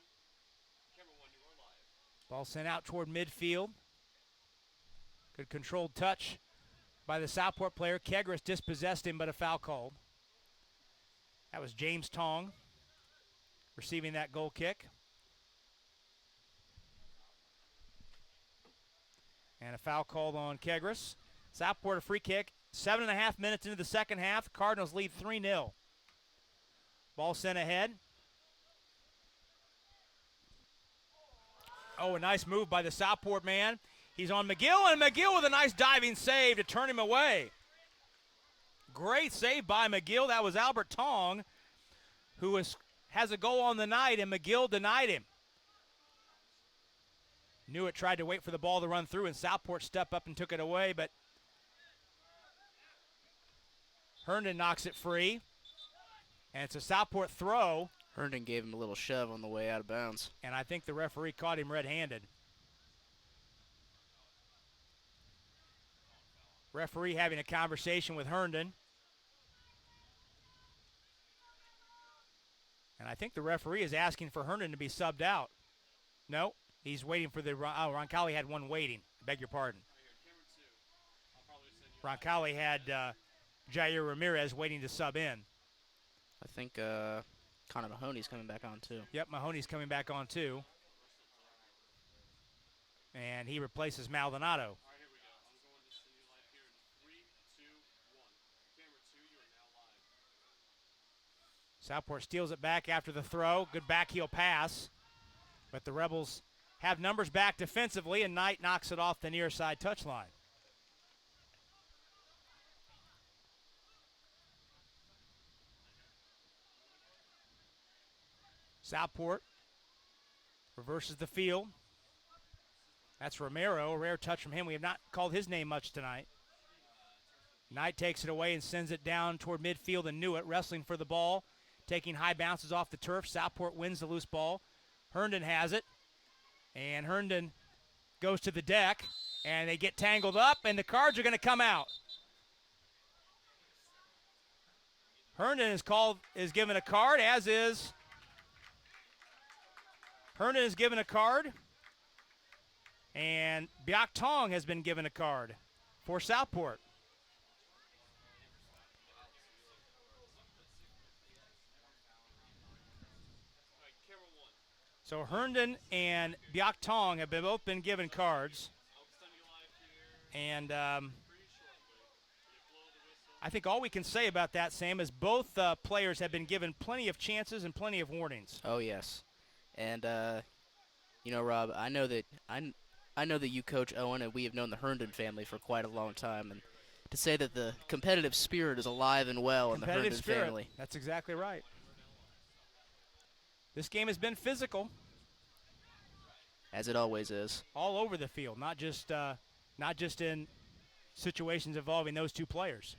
Ball sent out toward midfield. Good controlled touch by the Southport player. Kegris dispossessed him, but a foul called. That was James Tong receiving that goal kick. And a foul called on Kegris. Southport a free kick. 7.5 minutes into the second half. Cardinals lead 3-0. Ball sent ahead. Oh, a nice move by the Southport man. He's on McGill, and McGill with a nice diving save to turn him away. Great save by McGill. That was Albert Tong, who has a goal on the night, and McGill denied him. Newitt tried to wait for the ball to run through, and Southport stepped up and took it away, but Herndon knocks it free, and it's a Southport throw. Herndon gave him a little shove on the way out of bounds. And I think the referee caught him red-handed. Referee having a conversation with Herndon. And I think the referee is asking for Herndon to be subbed out. No, he's waiting for the, Roncalli had one waiting. I beg your pardon. Roncalli had Jair Ramirez waiting to sub in. I think Connor Mahoney's coming back on too. Yep, Mahoney's coming back on too. And he replaces Maldonado. Southport steals it back after the throw. Good backheel pass. But the Rebels have numbers back defensively, and Knight knocks it off the near side touchline. Southport reverses the field. That's Romero. A rare touch from him. We have not called his name much tonight. Knight takes it away and sends it down toward midfield, and Newitt wrestling for the ball, taking high bounces off the turf. Southport wins the loose ball. Herndon has it, and Herndon goes to the deck, and they get tangled up, and the cards are going to come out. Herndon is given a card, as is Herndon is given a card, and Biak Tong has been given a card for Southport. So Herndon and Biak Tong have both been given cards, and I think all we can say about that, Sam, is both players have been given plenty of chances and plenty of warnings. Oh yes, and Rob, I know that you coach Owen, and we have known the Herndon family for quite a long time, and to say that the competitive spirit is alive and well in the Herndon family. That's exactly right. This game has been physical, as it always is, all over the field, not just in situations involving those two players.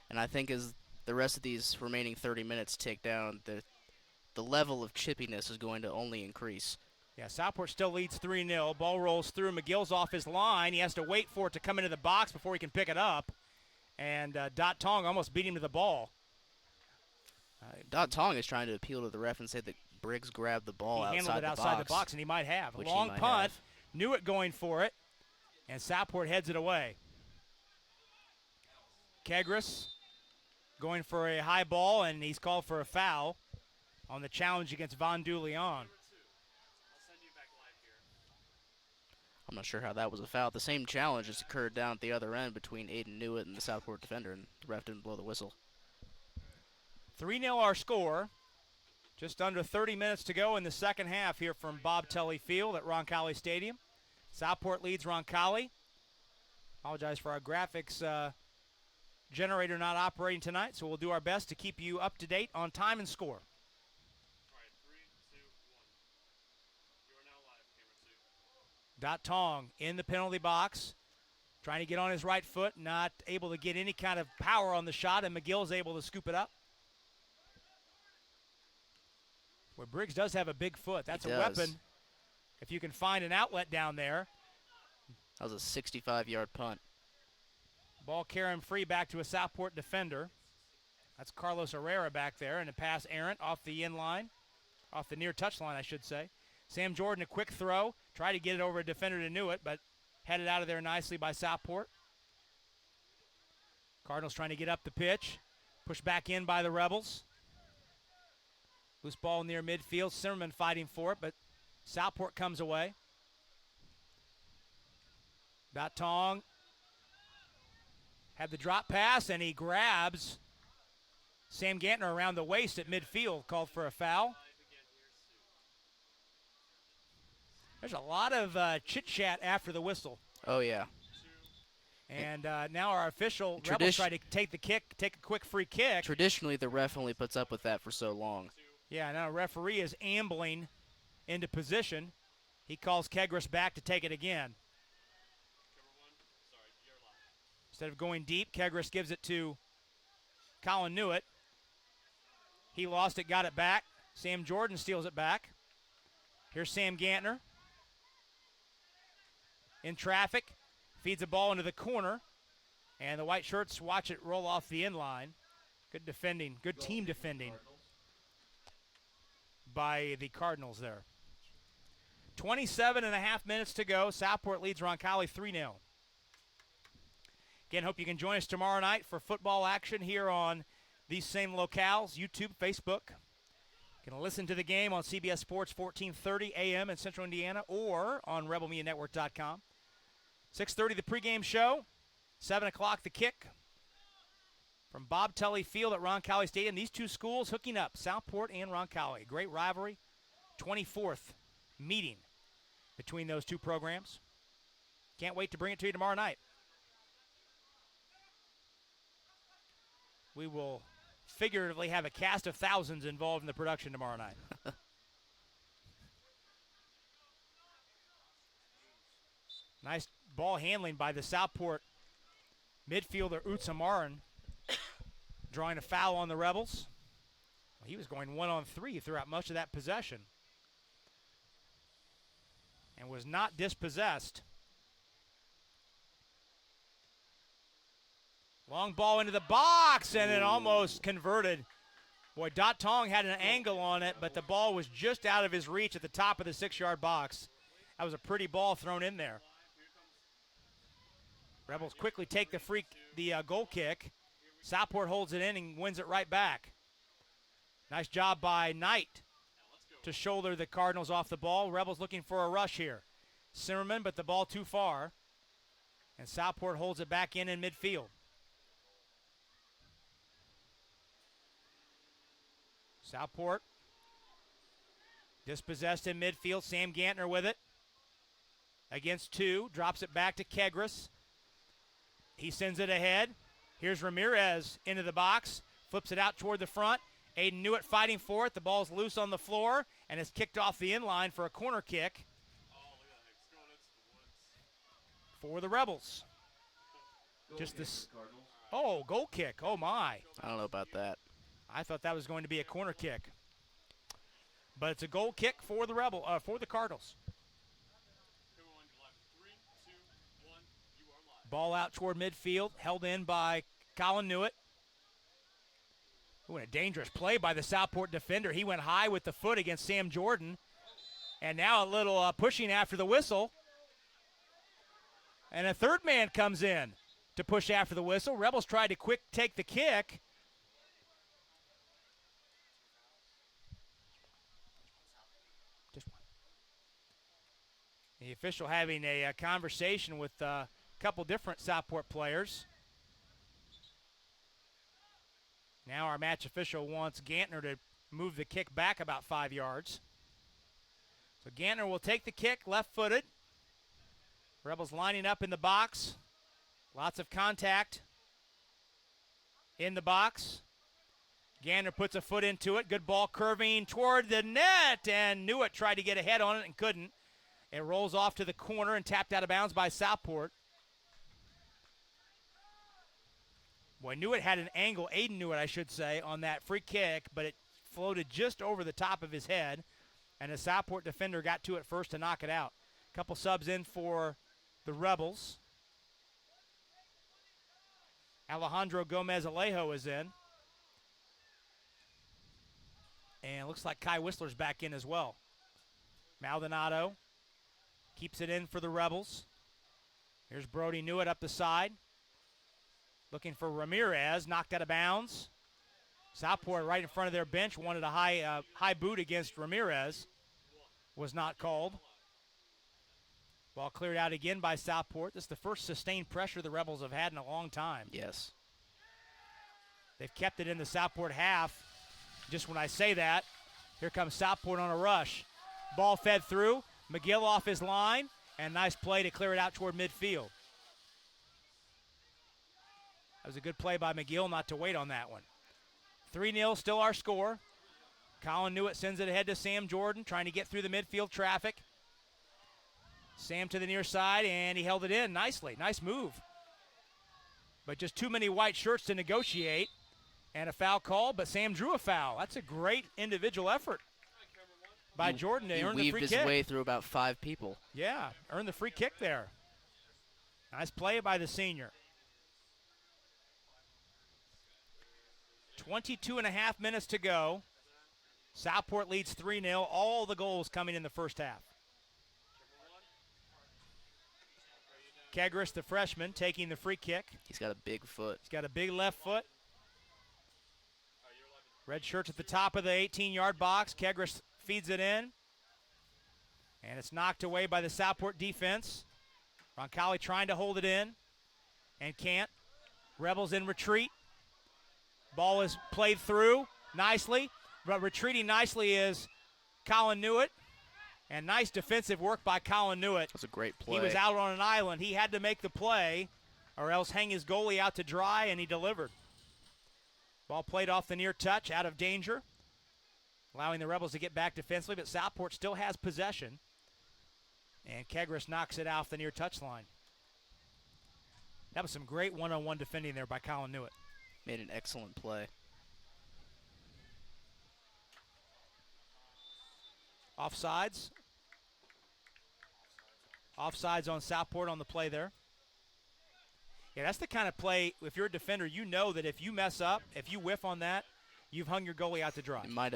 And I think as the rest of these remaining 30 minutes tick down, the level of chippiness is going to only increase. Yeah, Southport still leads 3-0. Ball rolls through. McGill's off his line. He has to wait for it to come into the box before he can pick it up. And Dot Tong almost beat him to the ball. Dot Tong is trying to appeal to the ref and say that Briggs grabbed the ball he handled it outside the box, and he might have. A long punt. Newitt going for it, and Southport heads it away. Kegris going for a high ball, and he's called for a foul on the challenge against Von DuLeon. I'm not sure how that was a foul. The same challenge has occurred down at the other end between Aiden Newitt and the Southport defender, and the ref didn't blow the whistle. 3-0 our score. Just under 30 minutes to go in the second half here from Bob Tully Field at Roncalli Stadium. Southport leads Roncalli. Apologize for our graphics generator not operating tonight, so we'll do our best to keep you up to date on time and score. All right, 3, 2, 1. You are now live, camera 2. Dot Tong in the penalty box, trying to get on his right foot, not able to get any kind of power on the shot, and McGill's able to scoop it up. Where Briggs does have a big foot. That's a weapon. If you can find an outlet down there. That was a 65-yard punt. Ball carrying free back to a Southport defender. That's Carlos Herrera back there, and a pass errant off the in line, off the near touch line, I should say. Sam Jordan, a quick throw. Tried to get it over a defender to Newitt, but headed out of there nicely by Southport. Cardinals trying to get up the pitch. Pushed back in by the Rebels. Loose ball near midfield. Zimmerman fighting for it, but Southport comes away. Batong had the drop pass, and he grabs Sam Gantner around the waist at midfield, called for a foul. There's a lot of chit-chat after the whistle. Oh, yeah. And now our official, Rebels try to take the kick, take a quick free kick. Traditionally, the ref only puts up with that for so long. Yeah, now referee is ambling into position. He calls Kegris back to take it again. Instead of going deep, Kegris gives it to Colin Newitt. He lost it, got it back. Sam Jordan steals it back. Here's Sam Gantner. In traffic, feeds the ball into the corner, and the white shirts watch it roll off the end line. Good defending, good team defending by the Cardinals there. 27 and a half minutes to go. Southport leads Roncalli 3-0. Again, hope you can join us tomorrow night for football action here on these same locales, YouTube, Facebook. You can listen to the game on CBS Sports 1430 AM in Central Indiana or on RebelMediaNetwork.com. 6:30 the pregame show, 7 o'clock the kick from Bob Tully Field at Roncalli Stadium. These two schools hooking up, Southport and Roncalli. Great rivalry, 24th meeting between those two programs. Can't wait to bring it to you tomorrow night. We will figuratively have a cast of thousands involved in the production tomorrow night. Nice ball handling by the Southport midfielder Utsamaran, drawing a foul on the Rebels. Well, he was going 1-on-3 throughout much of that possession and was not dispossessed. Long ball into the box, and it almost converted. Boy, Dot Tong had an angle on it, but the ball was just out of his reach at the top of the 6-yard box. That was a pretty ball thrown in there. Rebels quickly take the goal kick. Southport holds it in and wins it right back. Nice job by Knight to shoulder the Cardinals off the ball. Rebels looking for a rush here. Zimmerman, but the ball too far. And Southport holds it back in midfield. Southport dispossessed in midfield. Sam Gantner with it. Against two. Drops it back to Kegris. He sends it ahead. Here's Ramirez into the box. Flips it out toward the front. Aiden Newitt fighting for it. The ball's loose on the floor and is kicked off the end line for a corner kick for the Rebels. Just this. Oh, goal kick. Oh, my. I don't know about that. I thought that was going to be a corner kick. But it's a goal kick for the for the Cardinals. Ball out toward midfield, held in by Colin Newitt. Ooh, and a dangerous play by the Southport defender. He went high with the foot against Sam Jordan. And now a little pushing after the whistle. And a third man comes in to push after the whistle. Rebels tried to quick take the kick. The official having a conversation with a couple different Southport players. Now our match official wants Gantner to move the kick back about 5 yards. So Gantner will take the kick, left-footed. Rebels lining up in the box. Lots of contact in the box. Gantner puts a foot into it. Good ball curving toward the net, and Newitt tried to get ahead on it and couldn't. It rolls off to the corner and tapped out of bounds by Southport. Boy, Newitt had an angle, Aiden Newitt, I should say, on that free kick, but it floated just over the top of his head, and the Southport defender got to it first to knock it out. A couple subs in for the Rebels. Alejandro Gomez-Alejo is in. And it looks like Kai Whistler's back in as well. Maldonado keeps it in for the Rebels. Here's Brody Newitt up the side. Looking for Ramirez, knocked out of bounds. Southport right in front of their bench wanted a high boot against Ramirez. Was not called. Ball cleared out again by Southport. This is the first sustained pressure the Rebels have had in a long time. Yes. They've kept it in the Southport half. Just when I say that, here comes Southport on a rush. Ball fed through. McGill off his line, and nice play to clear it out toward midfield. That was a good play by McGill not to wait on that one. 3-0 still our score. Colin Newitt sends it ahead to Sam Jordan, trying to get through the midfield traffic. Sam to the near side, and he held it in nicely. Nice move. But just too many white shirts to negotiate, and a foul call, but Sam drew a foul. That's a great individual effort by Jordan to earn the free kick. He weaved kick. his way through about 5 people. Yeah, earned the free kick there. Nice play by the senior. 22.5 minutes to go. Southport leads 3-0. All the goals coming in the first half. Kegris, the freshman, taking the free kick. He's got a big foot. He's got a big left foot. Red shirts at the top of the 18-yard box. Kegris feeds it in. And it's knocked away by the Southport defense. Roncalli trying to hold it in and can't. Rebels in retreat. Ball is played through nicely. But retreating nicely is Colin Newitt. And nice defensive work by Colin Newitt. That's a great play. He was out on an island. He had to make the play or else hang his goalie out to dry, and he delivered. Ball played off the near touch, out of danger, allowing the Rebels to get back defensively, but Southport still has possession. And Kegris knocks it off the near touch line. That was some great one-on-one defending there by Colin Newitt. Made an excellent play. Offsides. Offsides on Southport on the play there. Yeah, that's the kind of play, if you're a defender, you know that if you mess up, if you whiff on that, you've hung your goalie out to dry. You might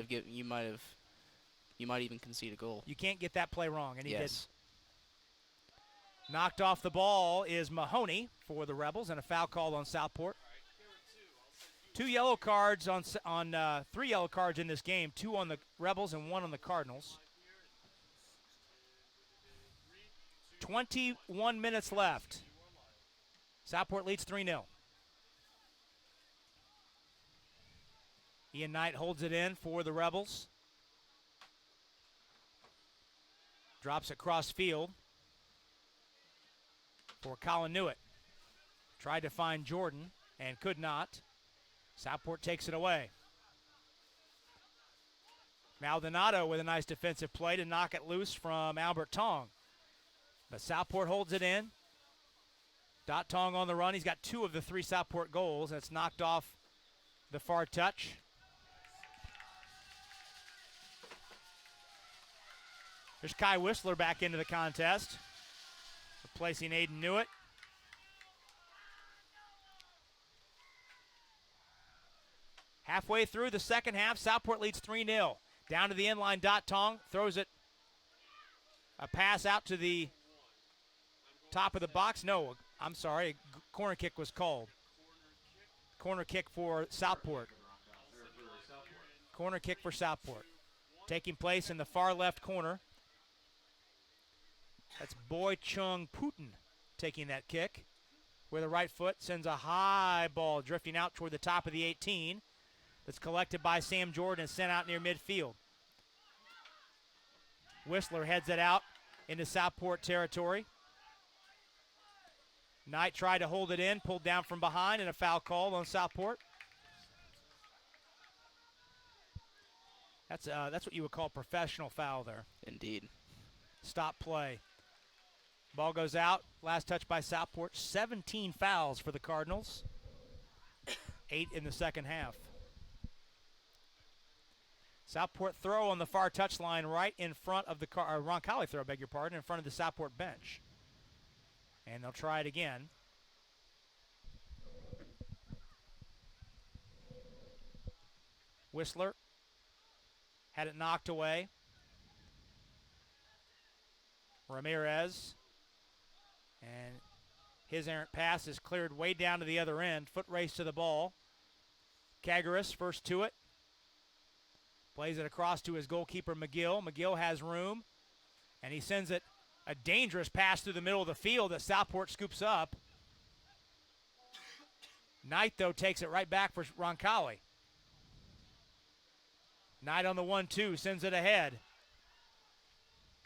even concede a goal. You can't get that play wrong, and he didn't. Yes. Knocked off the ball is Mahoney for the Rebels, and a foul called on Southport. 2 yellow cards on 3 yellow cards in this game, 2 on the Rebels and 1 on the Cardinals. 21 minutes left. Southport leads 3-0. Ian Knight holds it in for the Rebels. Drops it cross field for Colin Newitt. Tried to find Jordan and could not. Southport takes it away. Maldonado with a nice defensive play to knock it loose from Albert Tong. But Southport holds it in. Dot Tong on the run. He's got 2 of the 3 Southport goals, and it's knocked off the far touch. There's Kai Whistler back into the contest, replacing Aiden Newitt. Halfway through the second half, Southport leads 3-0. Down to the inline, Dot Tong throws it. A pass out to the top of the box. No, I'm sorry. Corner kick was called. Corner kick for Southport. Corner kick for Southport. Taking place in the far left corner. That's Boy Chung Putin taking that kick. With a right foot, sends a high ball drifting out toward the top of the 18. That's collected by Sam Jordan and sent out near midfield. Whistler heads it out into Southport territory. Knight tried to hold it in, pulled down from behind, and a foul called on Southport. That's what you would call professional foul there. Indeed. Stop play. Ball goes out. Last touch by Southport. 17 fouls for the Cardinals. 8 in the second half. Southport throw on the far touchline right in front of the Roncalli throw, beg your pardon, in front of the Southport bench. And they'll try it again. Whistler had it knocked away. Ramirez. And his errant pass is cleared way down to the other end. Foot race to the ball. Kagaris first to it. Plays it across to his goalkeeper, McGill. McGill has room. And he sends it a dangerous pass through the middle of the field that Southport scoops up. Knight, though, takes it right back for Roncalli. Knight on the 1-2, sends it ahead.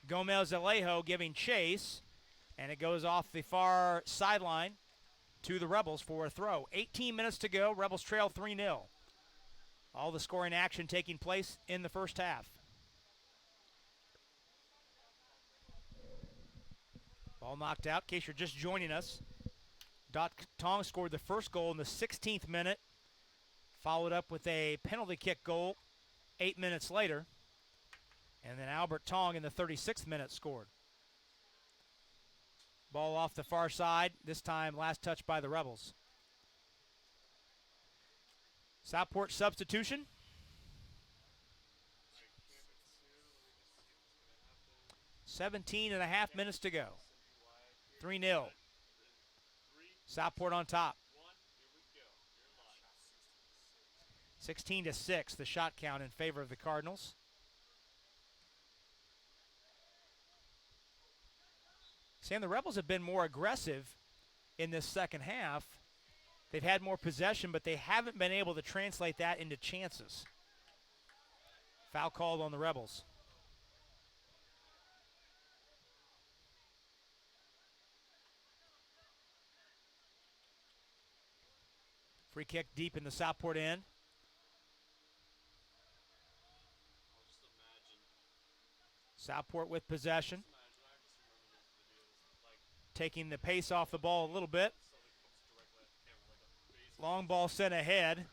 Gomez Alejo giving chase, and it goes off the far sideline to the Rebels for a throw. 18 minutes to go. Rebels trail 3-0. All the scoring action taking place in the first half. Ball knocked out. In case you're just joining us, Dot Tong scored the first goal in the 16th minute, followed up with a penalty kick goal 8 minutes later, and then Albert Tong in the 36th minute scored. Ball off the far side, this time last touch by the Rebels. Southport substitution. 17.5 minutes to go. 3-0. Southport on top. 16-6, the shot count in favor of the Cardinals. Sam, the Rebels have been more aggressive in this second half. They've had more possession, but they haven't been able to translate that into chances. Foul called on the Rebels. Free kick deep in the Southport end. Southport with possession. Taking the pace off the ball a little bit. Long ball sent ahead.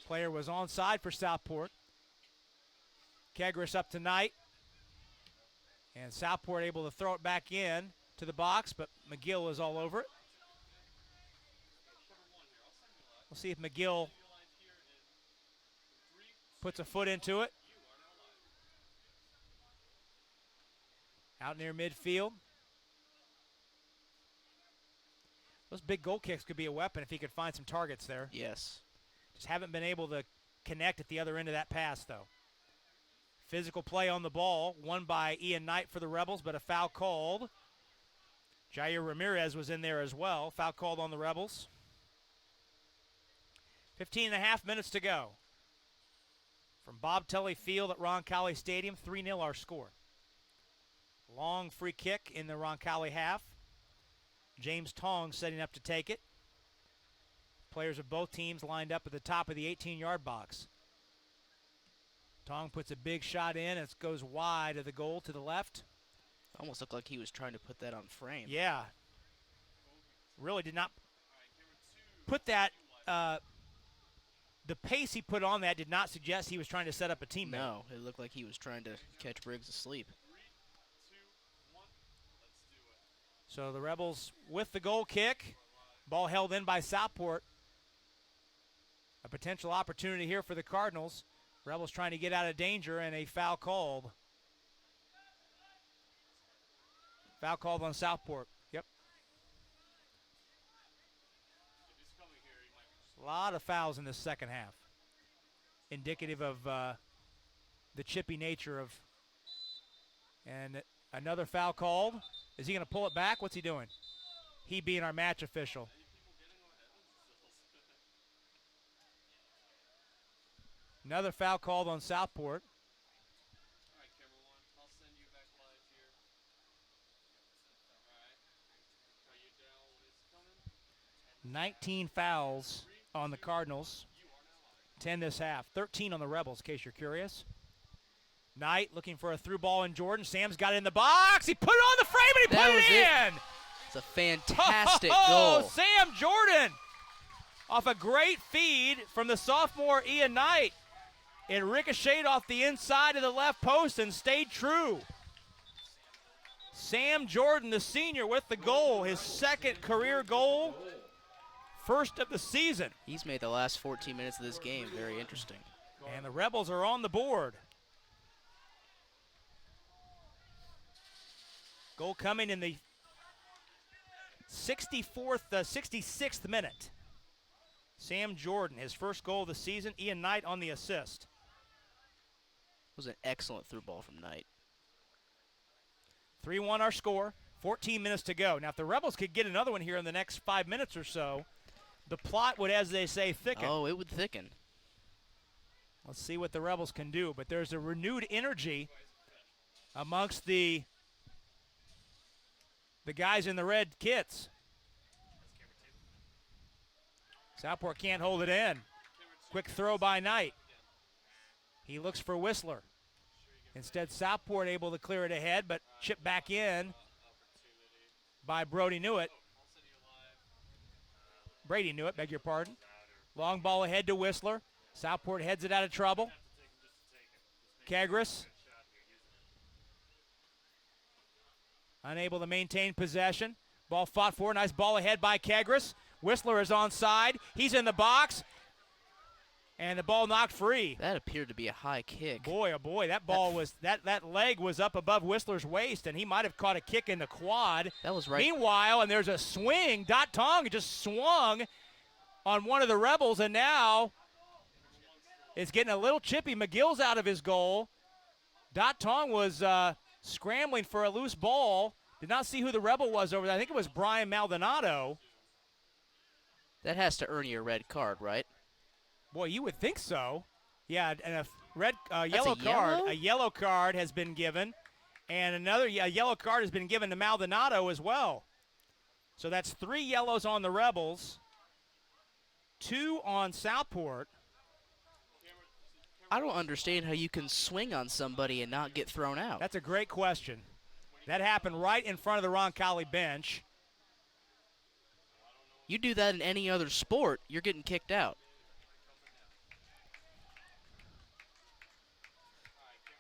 Player was onside for Southport. Kegris up to Knight. And Southport able to throw it back in to the box, but McGill is all over it. We'll see if McGill puts a foot into it. Out near midfield. Those big goal kicks could be a weapon if he could find some targets there. Yes. Just haven't been able to connect at the other end of that pass, though. Physical play on the ball, won by Ian Knight for the Rebels, but a foul called. Jair Ramirez was in there as well. Foul called on the Rebels. 15.5 minutes to go. From Bob Tully Field at Roncalli Stadium, 3-0 our score. Long free kick in the Roncalli half. James Tong setting up to take it. Players of both teams lined up at the top of the 18-yard box. Tong puts a big shot in. It goes wide of the goal to the left. Almost looked like he was trying to put that on frame. Yeah. Really did not put that. The pace he put on that did not suggest he was trying to set up a teammate. No, it looked like he was trying to catch Briggs asleep. So the Rebels with the goal kick. Ball held in by Southport. A potential opportunity here for the Cardinals. Rebels trying to get out of danger, and a foul called. Foul called on Southport. Yep. A lot of fouls in this second half. Indicative of the chippy nature of. And another foul called. Is he going to pull it back? What's he doing? He being our match official. Another foul called on Southport. All right, camera one, I'll send you back live here. All right. Are you down when it's coming? 19 fouls on the Cardinals. 10 this half. 13 on the Rebels, in case you're curious. Knight looking for a through ball in Jordan. Sam's got it in the box. He put it on the frame and he That put was it it. in. It's a fantastic Oh, goal. Sam Jordan off a great feed from the sophomore Ian Knight. It ricocheted off the inside of the left post and stayed true. Sam Jordan, the senior, with the goal, his second career goal, first of the season. He's made the last 14 minutes of this game very interesting. And the Rebels are on the board. Goal coming in the 66th minute. Sam Jordan, his first goal of the season. Ian Knight on the assist. It was an excellent through ball from Knight. 3-1 our score. 14 minutes to go. Now, if the Rebels could get another one here in the next 5 minutes or so, the plot would, as they say, thicken. Oh, it would thicken. Let's see what the Rebels can do. But there's a renewed energy amongst the guys in the red kits. Southport can't hold it in. Quick throw by Knight. He looks for Whistler. Instead, Southport able to clear it ahead, but chipped back in by Brady Newitt, beg your pardon. Long ball ahead to Whistler. Southport heads it out of trouble. Kegris unable to maintain possession. Ball fought for. Nice ball ahead by Kegris. Whistler is onside. He's in the box. And the ball knocked free. That appeared to be a high kick. Boy, oh boy, that ball was that leg was up above Whistler's waist, and he might have caught a kick in the quad. That was right. Meanwhile, and there's a swing. Dot Tong just swung on one of the Rebels, and now it's getting a little chippy. McGill's out of his goal. Dot Tong was scrambling for a loose ball. Did not see who the Rebel was over there. I think it was Brian Maldonado. That has to earn you a red card, right? Boy, you would think so. Yeah, and a yellow card has been given, and another yellow card has been given to Maldonado as well. So that's 3 yellows on the Rebels, 2 on Southport. I don't understand how you can swing on somebody and not get thrown out. That's a great question. That happened right in front of the Roncalli bench. You do that in any other sport, you're getting kicked out.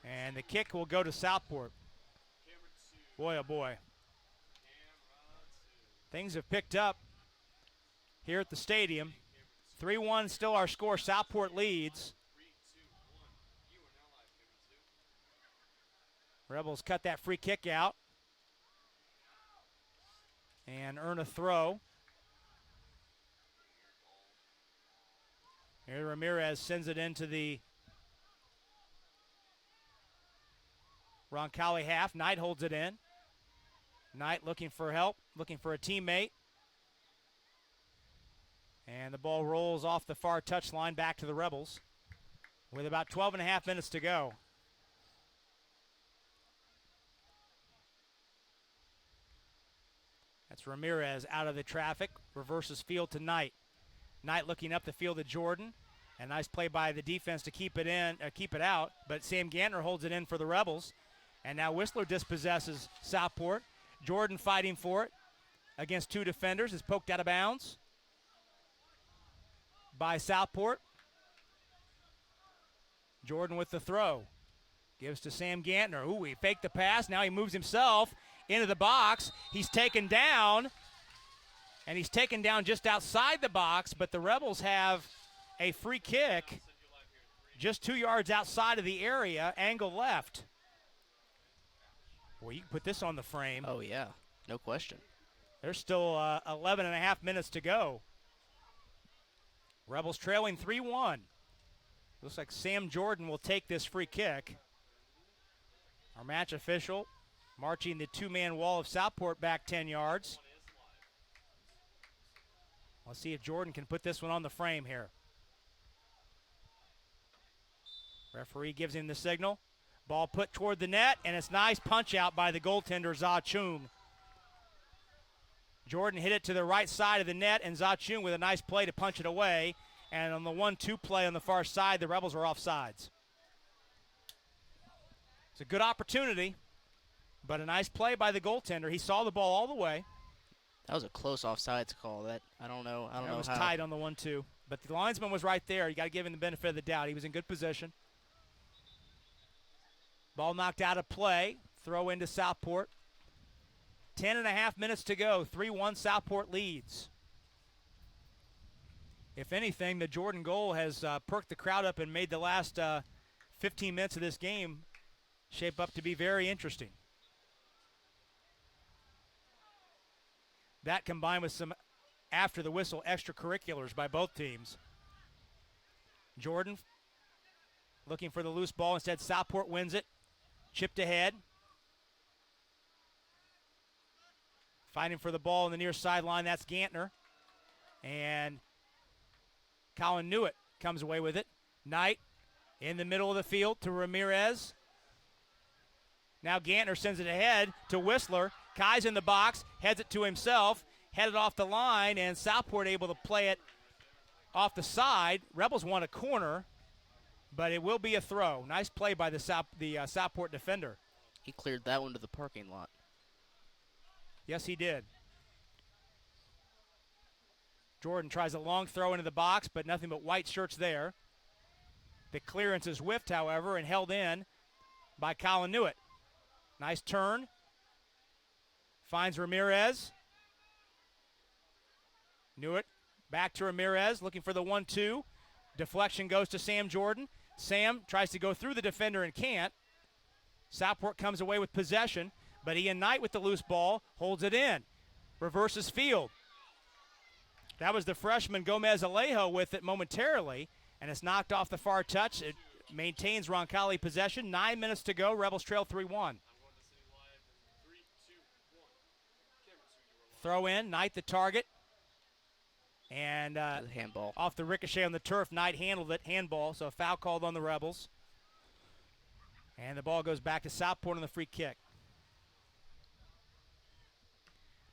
And the kick will go to Southport. Boy, oh boy. Things have picked up here at the stadium. 3-1 still our score. Southport leads. Rebels cut that free kick out and earn a throw. Here Ramirez sends it into the Roncalli half. Knight holds it in. Knight looking for help, looking for a teammate. And the ball rolls off the far touchline back to the Rebels with about 12 and a half minutes to go. That's Ramirez out of the traffic, reverses field to Knight. Knight looking up the field to Jordan. A nice play by the defense to keep it out, but Sam Gantner holds it in for the Rebels. And now Whistler dispossesses Southport. Jordan fighting for it against 2 defenders is poked out of bounds by Southport. Jordan with the throw. Gives to Sam Gantner. Ooh, he faked the pass. Now he moves himself into the box. He's taken down. And he's taken down just outside the box, but the Rebels have a free kick just 2 yards outside of the area, angle left. Well, you can put this on the frame. Oh, yeah, no question. There's still 11 and a half minutes to go. Rebels trailing 3-1. Looks like Sam Jordan will take this free kick. Our match official marching the 2-man wall of Southport back 10 yards. Let's see if Jordan can put this one on the frame here. Referee gives him the signal. Ball put toward the net, and it's nice punch out by the goaltender, Za-Chung. Jordan hit it to the right side of the net, and Za-Chung with a nice play to punch it away. And on the 1-2 play on the far side, the Rebels are offsides. It's a good opportunity, but a nice play by the goaltender. He saw the ball all the way. That was a close offsides call. That I don't know It was how. tight on the 1-2. But the linesman was right there. You got to give him the benefit of the doubt. He was in good position. Ball knocked out of play. Throw into Southport. 10 and a half minutes to go. 3-1 Southport leads. If anything, the Jordan goal has perked the crowd up and made the last 15 minutes of this game shape up to be very interesting. That combined with some after the whistle extracurriculars by both teams. Jordan looking for the loose ball. Instead, Southport wins it. Chipped ahead. Fighting for the ball on the near sideline. That's Gantner. And Colin Newitt comes away with it. Knight in the middle of the field to Ramirez. Now Gantner sends it ahead to Whistler. Kai's in the box, heads it to himself, headed off the line, and Southport able to play it off the side. Rebels want a corner, but it will be a throw. Nice play by the Southport defender. He cleared that one to the parking lot. Yes, he did. Jordan tries a long throw into the box, but nothing but white shirts there. The clearance is whiffed, however, and held in by Colin Newitt. Nice turn. Finds Ramirez. Newitt back to Ramirez, looking for the 1-2. Deflection goes to Sam Jordan. Sam tries to go through the defender and can't. Southport comes away with possession, but Ian Knight with the loose ball holds it in. Reverses field. That was the freshman Gomez Alejo with it momentarily, and it's knocked off the far touch. It maintains Roncalli possession. 9 minutes to go. Rebels trail 3-1. Throw in, Knight the target. And handball. Off the ricochet on the turf, Knight handled it, handball, so a foul called on the Rebels. And the ball goes back to Southport on the free kick.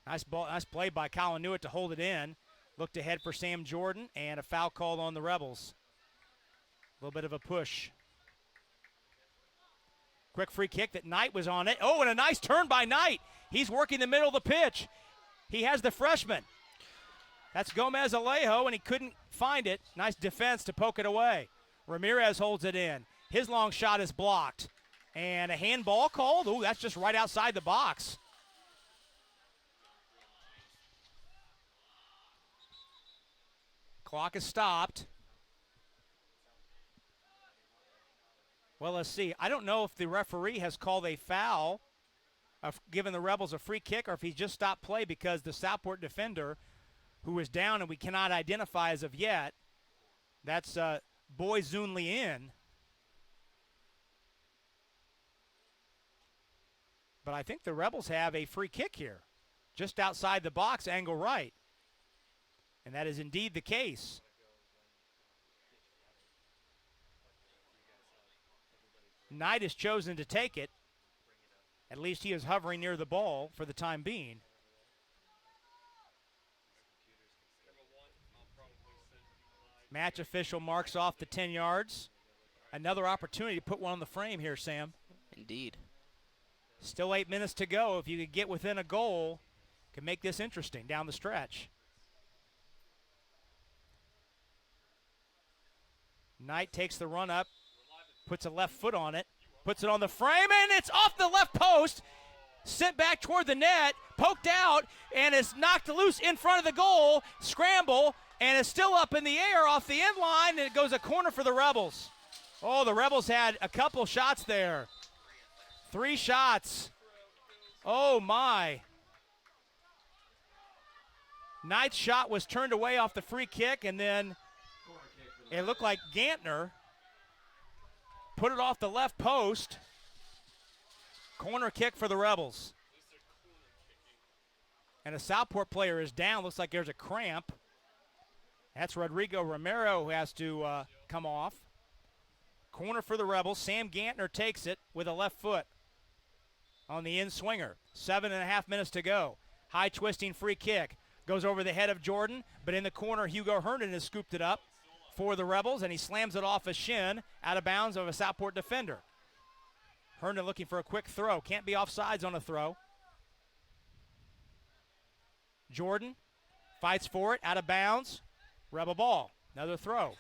Nice play by Colin Newitt to hold it in. Looked ahead for Sam Jordan, and a foul called on the Rebels. A little bit of a push. Quick free kick that Knight was on it. Oh, and a nice turn by Knight. He's working the middle of the pitch. He has the freshman. That's Gomez Alejo, and he couldn't find it. Nice defense to poke it away. Ramirez holds it in. His long shot is blocked. And a handball called. Ooh, that's just right outside the box. Clock is stopped. Well, let's see. I don't know if the referee has called a foul, given the Rebels a free kick, or if he's just stopped play because the Southport defender, who is down and we cannot identify as of yet, that's Boy Zoon Lien. But I think the Rebels have a free kick here, just outside the box, angle right. And that is indeed the case. Knight has chosen to take it. At least he is hovering near the ball for the time being. Match official marks off the 10 yards. Another opportunity to put one on the frame here, Sam. Indeed. Still 8 minutes to go. If you could get within a goal, can make this interesting down the stretch. Knight takes the run up, puts a left foot on it, puts it on the frame, and it's off the left post. Sent back toward the net, poked out, and is knocked loose in front of the goal. Scramble, and is still up in the air off the end line, and it goes a corner for the Rebels. Oh, the Rebels had a couple shots there. 3 shots. Oh, my. Knight's shot was turned away off the free kick, and then it looked like Gantner put it off the left post. Corner kick for the Rebels. And a Southport player is down. Looks like there's a cramp. That's Rodrigo Romero who has to come off. Corner for the Rebels. Sam Gantner takes it with a left foot on the in swinger. 7.5 minutes to go. High twisting free kick. Goes over the head of Jordan, but in the corner, Hugo Herndon has scooped it up for the Rebels, and he slams it off a shin out of bounds of a Southport defender. Herndon looking for a quick throw. Can't be offsides on a throw. Jordan fights for it, out of bounds. Rebel ball. Another throw.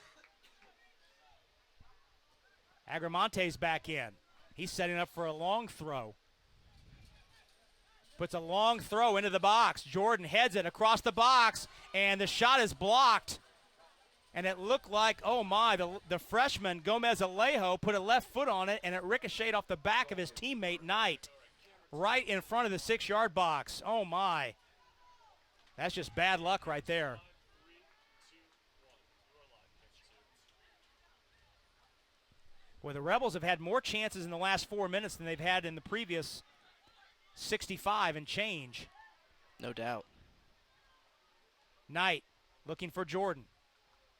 Agramonte's back in. He's setting up for a long throw. Puts a long throw into the box. Jordan heads it across the box, and the shot is blocked. And it looked like, oh my, the freshman Gomez Alejo put a left foot on it, and it ricocheted off the back of his teammate Knight, right in front of the 6-yard box. Oh my. That's just bad luck right there. 3, 2, 1. You are live, camera 2. Well, the Rebels have had more chances in the last 4 minutes than they've had in the previous 65 and change. No doubt. Knight looking for Jordan.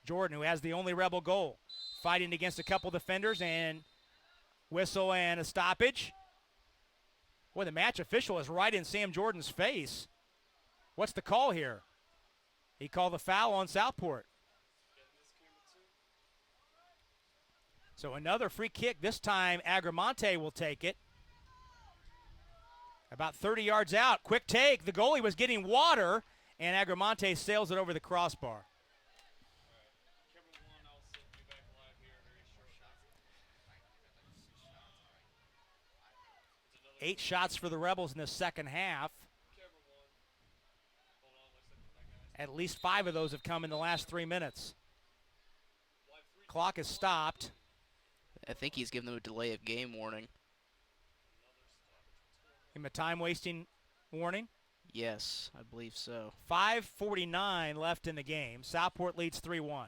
Jordan, who has the only Rebel goal, fighting against a couple defenders, and whistle and a stoppage. Boy, the match official is right in Sam Jordan's face. What's the call here? He called the foul on Southport. So another free kick. This time Agramonte will take it. About 30 yards out. Quick take. The goalie was getting water, and Agramonte sails it over the crossbar. Camera 1, I'll send you back live here very shortly. 8 shots for the Rebels in the second half. Camera 1. Hold on, looks like that guy's At least 5 of those have come in the last 3 minutes. live 3. Clock is stopped. I think he's giving them a delay of game warning. Give him a time-wasting warning. Yes, I believe so. 5:49 left in the game. Southport leads 3-1.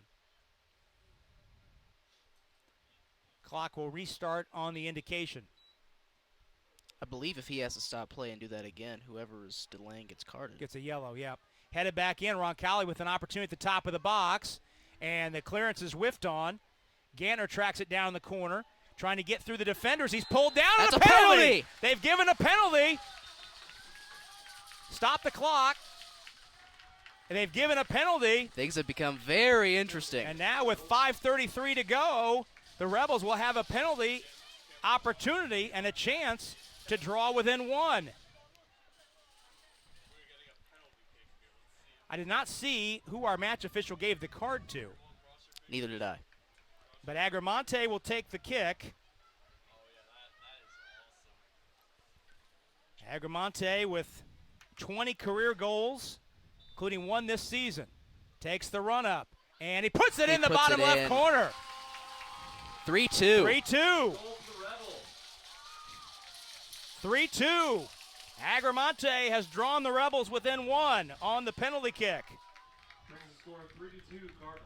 Clock will restart on the indication. I believe if he has to stop play and do that again, whoever is delaying gets carded. Gets a yellow, yep. Headed back in, Roncalli with an opportunity at the top of the box, and the clearance is whiffed on. Gantner tracks it down the corner, trying to get through the defenders. He's pulled down. That's And a penalty! They've given a penalty. Stop the clock. And they've given a penalty. Things have become very interesting. And now with 5:33 to go, the Rebels will have a penalty opportunity and a chance to draw within 1. I did not see who our match official gave the card to, Neither did I. but Agramonte will take the kick. Agramonte with 20 career goals, including 1 this season, takes the run up, and he puts it in the puts bottom it left in. corner. 3-2. 3-2. 3-2. Agramonte has drawn the Rebels within 1 on the penalty kick. Brings the score 3-2 Cardinals.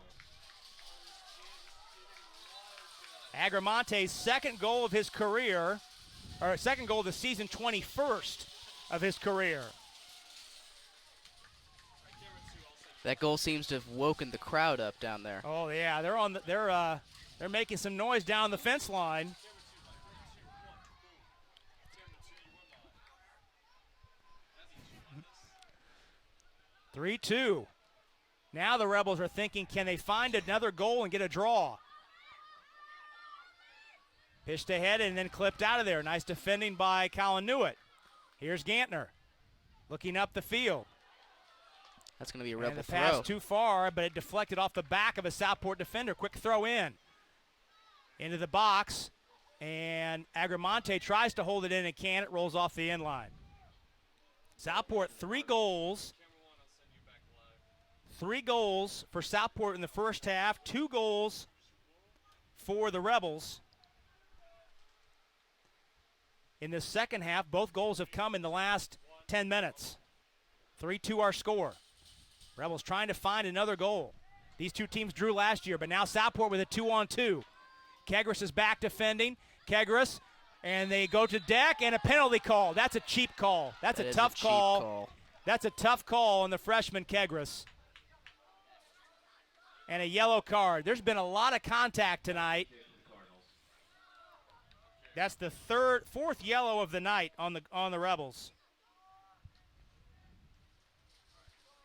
Agramonte's second goal of his career, or second goal of the season, 21st of his career. That goal seems to have woken the crowd up down there. Oh yeah, they're making some noise down the fence line. Camera 2, you are live. 3-2. Now the Rebels are thinking, can they find another goal and get a draw? Pitched ahead and then clipped out of there. Nice defending by Colin Newitt. Here's Gantner looking up the field. That's going to be a And Rebel the pass throw. too far, but it deflected off the back of a Southport defender. Quick throw in. Into the box, and Agramonte tries to hold it in and can't. It rolls off the end line. Southport, 3 goals. Camera 1, I'll send you back live. 3 goals for Southport in the first half, 2 goals for the Rebels. In the second half, both goals have come in the last 10 minutes. 3-2 our score. Rebels trying to find another goal. These two teams drew last year, but now Southport with a 2-on-2. Kegris is back defending. Kegris, and they go to deck, and a penalty call. That's a cheap call. That's That a is tough cheap call. That's a tough call on the freshman Kegris. And a yellow card. There's been a lot of contact tonight. That's the fourth yellow of the night on the Rebels.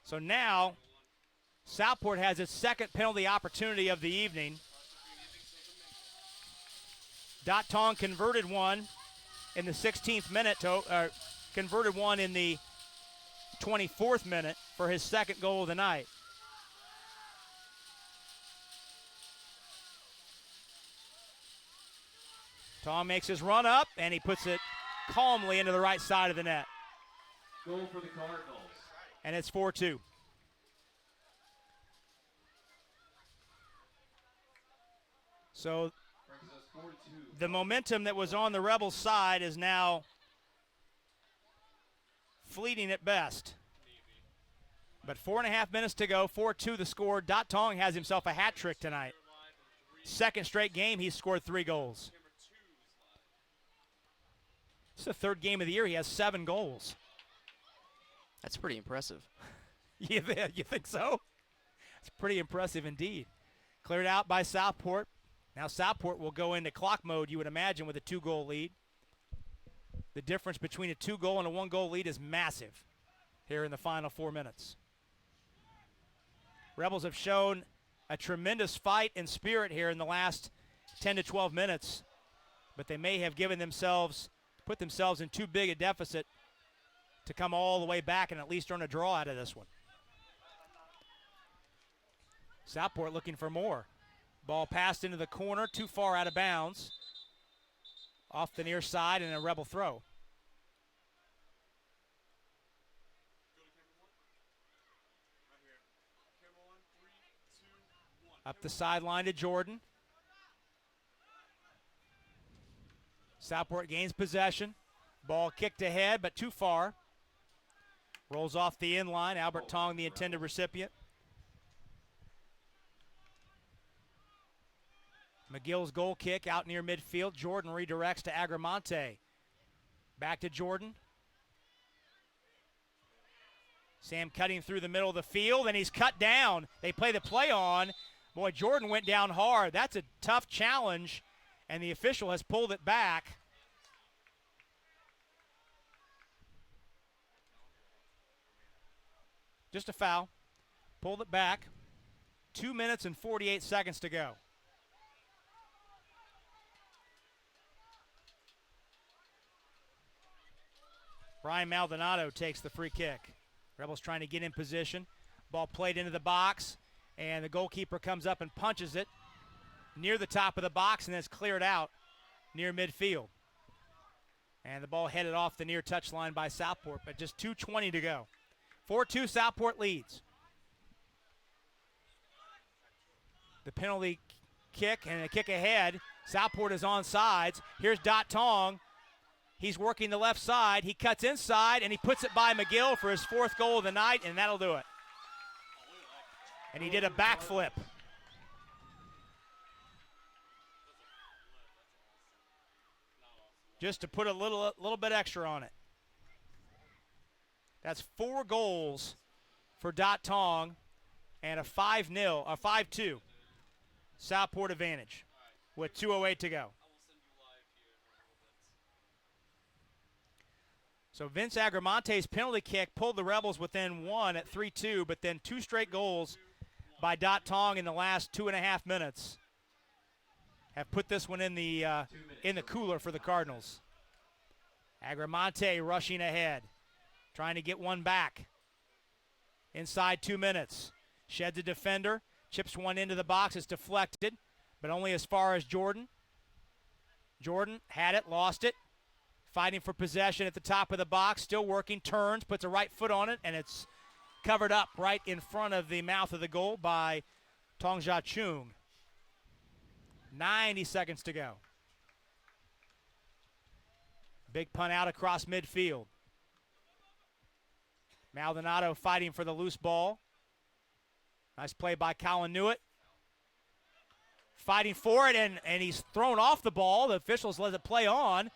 So now Southport has its second penalty opportunity of the evening. Dot Tong converted one in the 16th minute, converted one in the 24th minute for his second goal of the night. Tom makes his run up, and he puts it calmly into the right side of the net. Goal for the Cardinals. And it's 4-2. So Brings us 4-2. the momentum that was on the Rebels' side is now fleeting at best. But 4.5 minutes to go, 4-2 the score. Dot Tong has himself a hat trick tonight. Second straight game, he's scored 3 goals. It's the third game of the year. He has 7 goals. That's pretty impressive. You think so? It's pretty impressive indeed. Cleared out by Southport. Now Southport will go into clock mode, you would imagine, with a 2-goal lead. The difference between a 2-goal and a 1-goal lead is massive here in the final 4 minutes. Rebels have shown a tremendous fight and spirit here in the last 10 to 12 minutes, but they may have put themselves in too big a deficit to come all the way back and at least earn a draw out of this one. Southport looking for more. Ball passed into the corner, too far out of bounds. Off the near side and a Rebel throw. Up the sideline to Jordan. Southport gains possession. Ball kicked ahead, but too far. Rolls off the in line. Albert Tong, the intended recipient. McGill's goal kick out near midfield. Jordan redirects to Agramonte. Back to Jordan. Sam cutting through the middle of the field, and he's cut down. They play the play on. Boy, Jordan went down hard. That's a tough challenge, and the official has pulled it back. Just a foul. Pulled it back. 2 minutes and 48 seconds to go. Brian Maldonado takes the free kick. Rebels trying to get in position. Ball played into the box, and the goalkeeper comes up and punches it near the top of the box, and then it's cleared out near midfield. And the ball headed off the near touchline by Southport, but just 2:20 to go. 4-2 Southport leads. The penalty kick and a kick ahead. Southport is on sides. Here's Dot Tong. He's working the left side. He cuts inside, and he puts it by McGill for his 4th goal of the night, and that'll do it. And he did a backflip. Just to put a little bit extra on it. That's 4 goals for Dot Tong and a 5-2 Southport advantage with 2:08 to go. So Vince Agramonte's penalty kick pulled the Rebels within 1 at 3-2, but then 2 straight goals by Dot Tong in the last 2.5 minutes have put this one in the cooler for the Cardinals. Agramonte rushing ahead, trying to get one back. Inside 2 minutes. Sheds a defender, chips one into the box. It's deflected, but only as far as Jordan. Jordan had it, lost it. Fighting for possession at the top of the box, still working, turns, puts a right foot on it, and it's covered up right in front of the mouth of the goal by Tong Jia Chung. 90 seconds to go. Big punt out across midfield. Maldonado fighting for the loose ball. Nice play by Colin Newitt. Fighting for it, and he's thrown off the ball. The officials let it play on.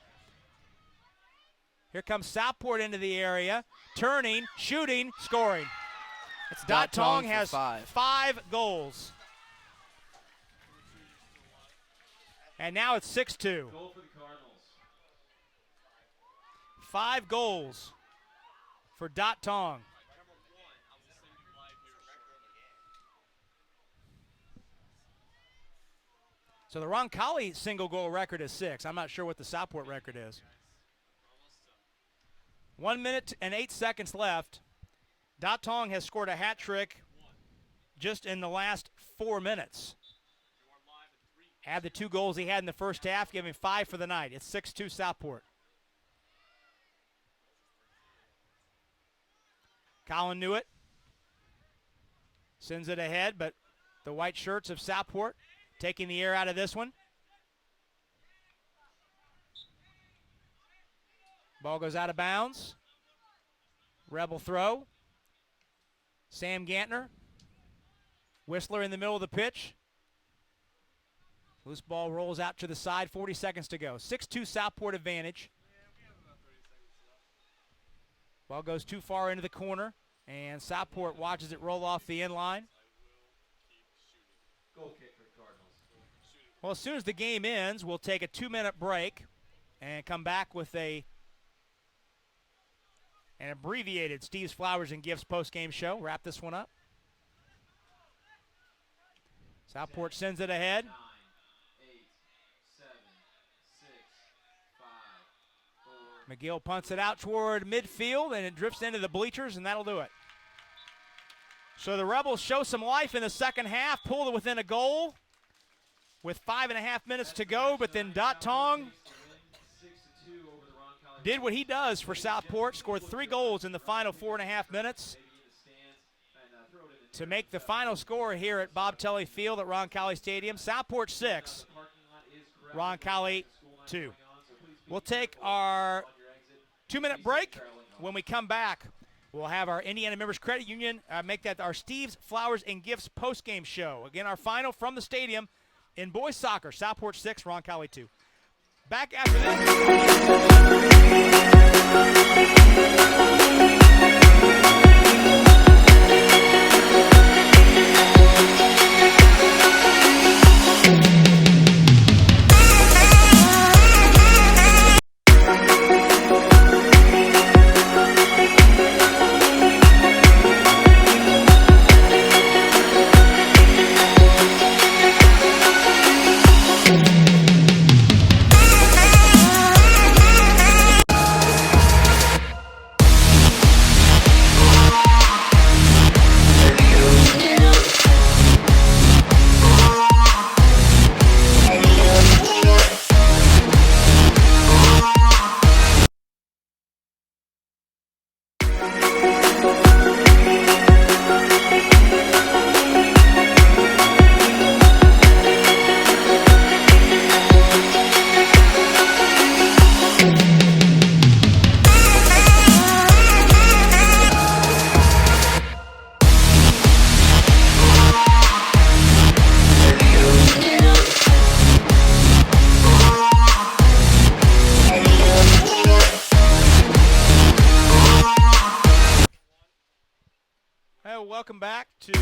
Here comes Southport into the area, turning, shooting, scoring. It's Dot Tong has 5 goals. And now it's 6-2. Goal for the Cardinals. 5 goals for Dot Tong. So the Roncalli single goal record is 6. I'm not sure what the Southport record is. 1 minute and 8 seconds left. Dot Tong has scored a hat trick just in the last 4 minutes. Add the 2 goals he had in the first half, give him 5 for the night. It's 6-2 Southport. Colin Newitt sends it ahead, but the white shirts of Southport taking the air out of this one. Ball goes out of bounds. Rebel throw. Sam Gantner. Whistler in the middle of the pitch. Loose ball rolls out to the side, 40 seconds to go. 6-2 Southport advantage. Ball goes too far into the corner, and Southport watches it roll off the end line. Goal kick for the Cardinals. Well, as soon as the game ends, we'll take a 2-minute break and come back with an abbreviated Steve's Flowers and Gifts post-game show. Wrap this one up. Southport sends it ahead. 9, 8, 7, 6, 5, 4. McGill punts it out toward midfield, and it drifts into the bleachers, and that'll do it. So the Rebels show some life in the second half, pull it within a goal with 5.5 minutes to go, but then Dot Tong 6-2 over the Roncalli. did what he does for Southport, scored 3 goals in the final 4.5 minutes to make the final score here at Bob Tully Field at Roncalli Stadium. Southport 6, Roncalli 2. We'll take our 2-minute break. When we come back, we'll have our Indiana Members Credit Union make that our Steve's Flowers and Gifts post-game show. Again, our final from the stadium in boys soccer, Southport 6, Roncalli 2. Back after welcome back to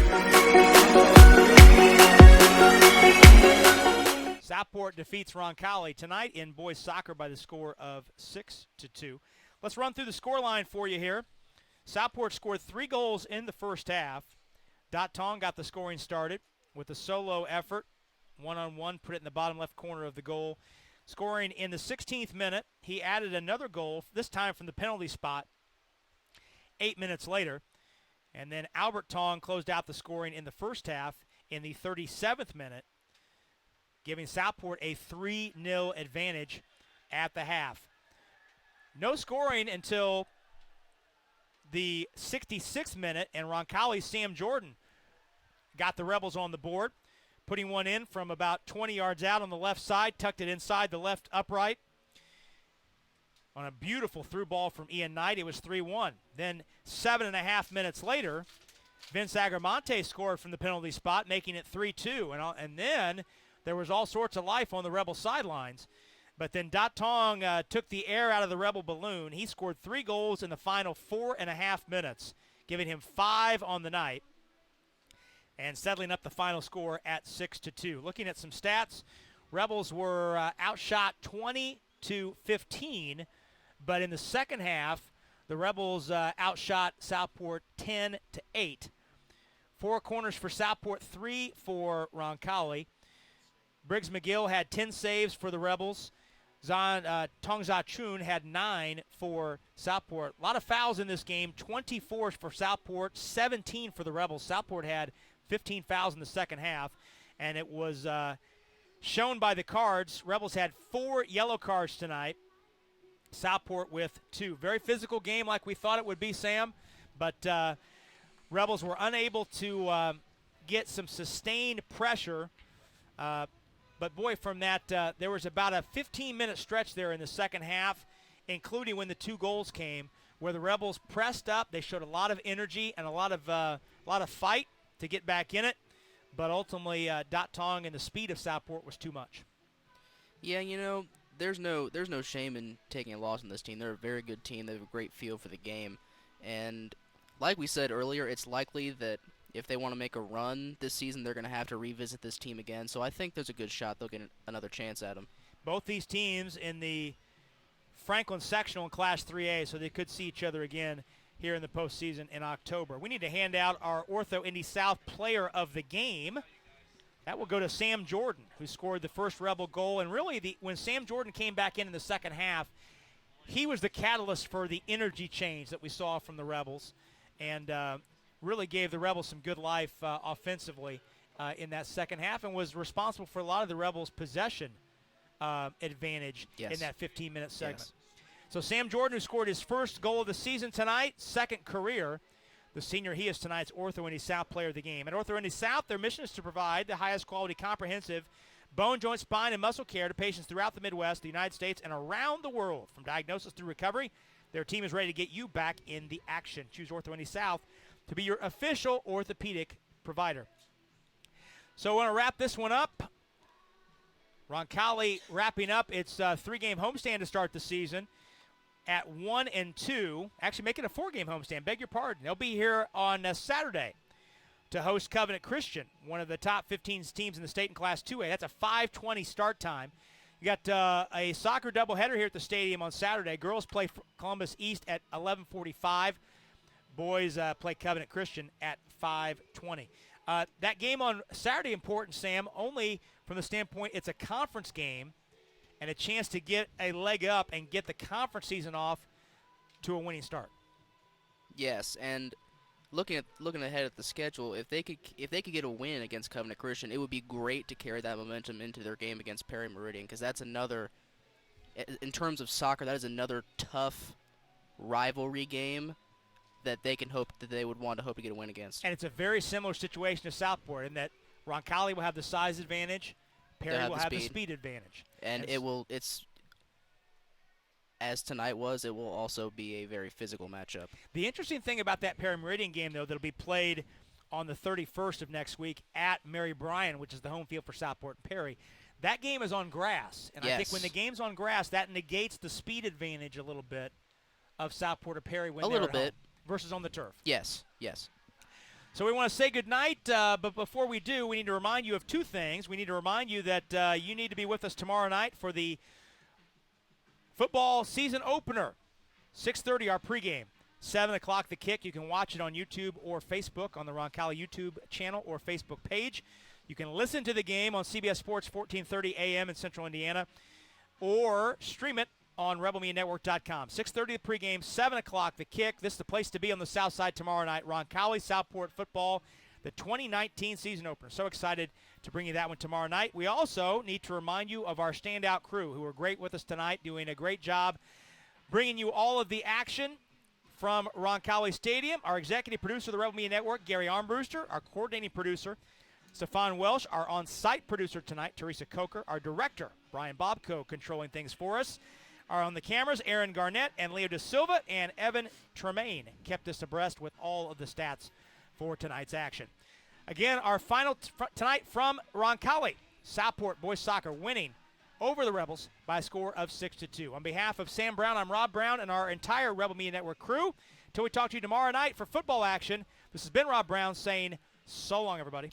Southport defeats Roncalli tonight in boys soccer by the score of 6-2. Let's run through the scoreline for you here. Southport scored 3 goals in the first half. Dot Tong got the scoring started with a solo effort. One-on-one, put it in the bottom left corner of the goal. Scoring in the 16th minute, he added another goal, this time from the penalty spot, 8 minutes later. And then Albert Tong closed out the scoring in the first half in the 37th minute, giving Southport a 3-0 advantage at the half. No scoring until the 66th minute, and Roncalli's Sam Jordan got the Rebels on the board, putting one in from about 20 yards out on the left side, tucked it inside the left upright. On a beautiful through ball from Ian Knight, it was 3-1. Then 7.5 minutes later, Vince Agramonte scored from the penalty spot, making it 3-2. And then there was all sorts of life on the Rebel sidelines. But then Dot Tong took the air out of the Rebel balloon. He scored 3 goals in the final 4.5 minutes, giving him 5 on the night and settling up the final score at 6-2. Looking at some stats, Rebels were outshot 20-15. But in the second half, the Rebels outshot Southport 10-8. 4 corners for Southport, 3 for Roncalli. Briggs McGill had 10 saves for the Rebels. Tong Za Chun had 9 for Southport. A lot of fouls in this game, 24 for Southport, 17 for the Rebels. Southport had 15 fouls in the second half, and it was shown by the cards. Rebels had 4 yellow cards tonight. Southport with 2. Very physical game like we thought it would be, Sam, but Rebels were unable to get some sustained pressure. But, boy, from that, there was about a 15-minute stretch there in the second half, including when the 2 goals came, where the Rebels pressed up. They showed a lot of energy and a lot of fight to get back in it, but ultimately Dot Tong and the speed of Southport was too much. Yeah, there's no shame in taking a loss on this team. They're a very good team. They have a great feel for the game, and like we said earlier, it's likely that if they want to make a run this season, they're going to have to revisit this team again. So I think there's a good shot they'll get another chance at them. Both these teams in the Franklin sectional in Class 3A, so they could see each other again here in the postseason in October. We need to hand out our Ortho Indy South Player of the Game. That will go to Sam Jordan, who scored the first Rebel goal. And really, when Sam Jordan came back in the second half, he was the catalyst for the energy change that we saw from the Rebels, and really gave the Rebels some good life offensively in that second half, and was responsible for a lot of the Rebels' possession advantage in that 15-minute segment. Yes. So Sam Jordan, who scored his first goal of the season tonight, second career, the senior, he is tonight's Ortho Indy South Player of the Game. At Ortho Indy South, their mission is to provide the highest quality comprehensive bone, joint, spine, and muscle care to patients throughout the Midwest, the United States, and around the world. From diagnosis through recovery, their team is ready to get you back in the action. Choose Ortho Indy South to be your official orthopedic provider. So I want to wrap this one up. Roncalli wrapping up its three-game homestand to start the season at 1-2. Actually, make it a four-game homestand. Beg your pardon. They'll be here on Saturday to host Covenant Christian, one of the top 15 teams in the state in Class 2A. That's a 5:20 start time. You got a soccer doubleheader here at the stadium on Saturday. Girls play Columbus East at 11:45. Boys play Covenant Christian at 5:20. That game on Saturday important, Sam, only from the standpoint it's a conference game and a chance to get a leg up and get the conference season off to a winning start. Yes, and looking ahead at the schedule, if they could get a win against Covenant Christian, it would be great to carry that momentum into their game against Perry Meridian, because that's another, in terms of soccer, that is another tough rivalry game that they would want to hope to get a win against. And it's a very similar situation to Southport in that Roncalli will have the size advantage, Perry will have the speed advantage. And it's as tonight was, it will also be a very physical matchup. The interesting thing about that Perry Meridian game, though, that'll be played on the 31st of next week at Mary Bryan, which is the home field for Southport and Perry, that game is on grass. And yes. I think when the game's on grass, that negates the speed advantage a little bit of Southport or Perry when they're at home versus on the turf. Yes, yes. So we want to say goodnight, but before we do, we need to remind you of two things. We need to remind you that you need to be with us tomorrow night for the football season opener. 6:30 our pregame. 7 o'clock the kick. You can watch it on YouTube or Facebook on the Roncalli YouTube channel or Facebook page. You can listen to the game on CBS Sports 1430 AM in Central Indiana or stream it on RebelMediaNetwork.com. 6:30 the pregame, 7 o'clock the kick. This is the place to be on the South Side tomorrow night. Roncalli, Southport football, the 2019 season opener. So excited to bring you that one tomorrow night. We also need to remind you of our standout crew who are great with us tonight, doing a great job bringing you all of the action from Roncalli Stadium. Our executive producer of the Rebel Media Network, Gary Armbruster. Our coordinating producer, Stefan Welsh. Our on-site producer tonight, Teresa Coker. Our director, Brian Bobko, controlling things for us. Are on the cameras, Aaron Garnett and Leo Da Silva, and Evan Tremaine kept us abreast with all of the stats for tonight's action. Again, our final tonight from Roncalli. Southport boys soccer winning over the Rebels by a score of 6-2. On behalf of Sam Brown, I'm Rob Brown, and our entire Rebel Media Network crew. Until we talk to you tomorrow night for football action, this has been Rob Brown saying so long, everybody.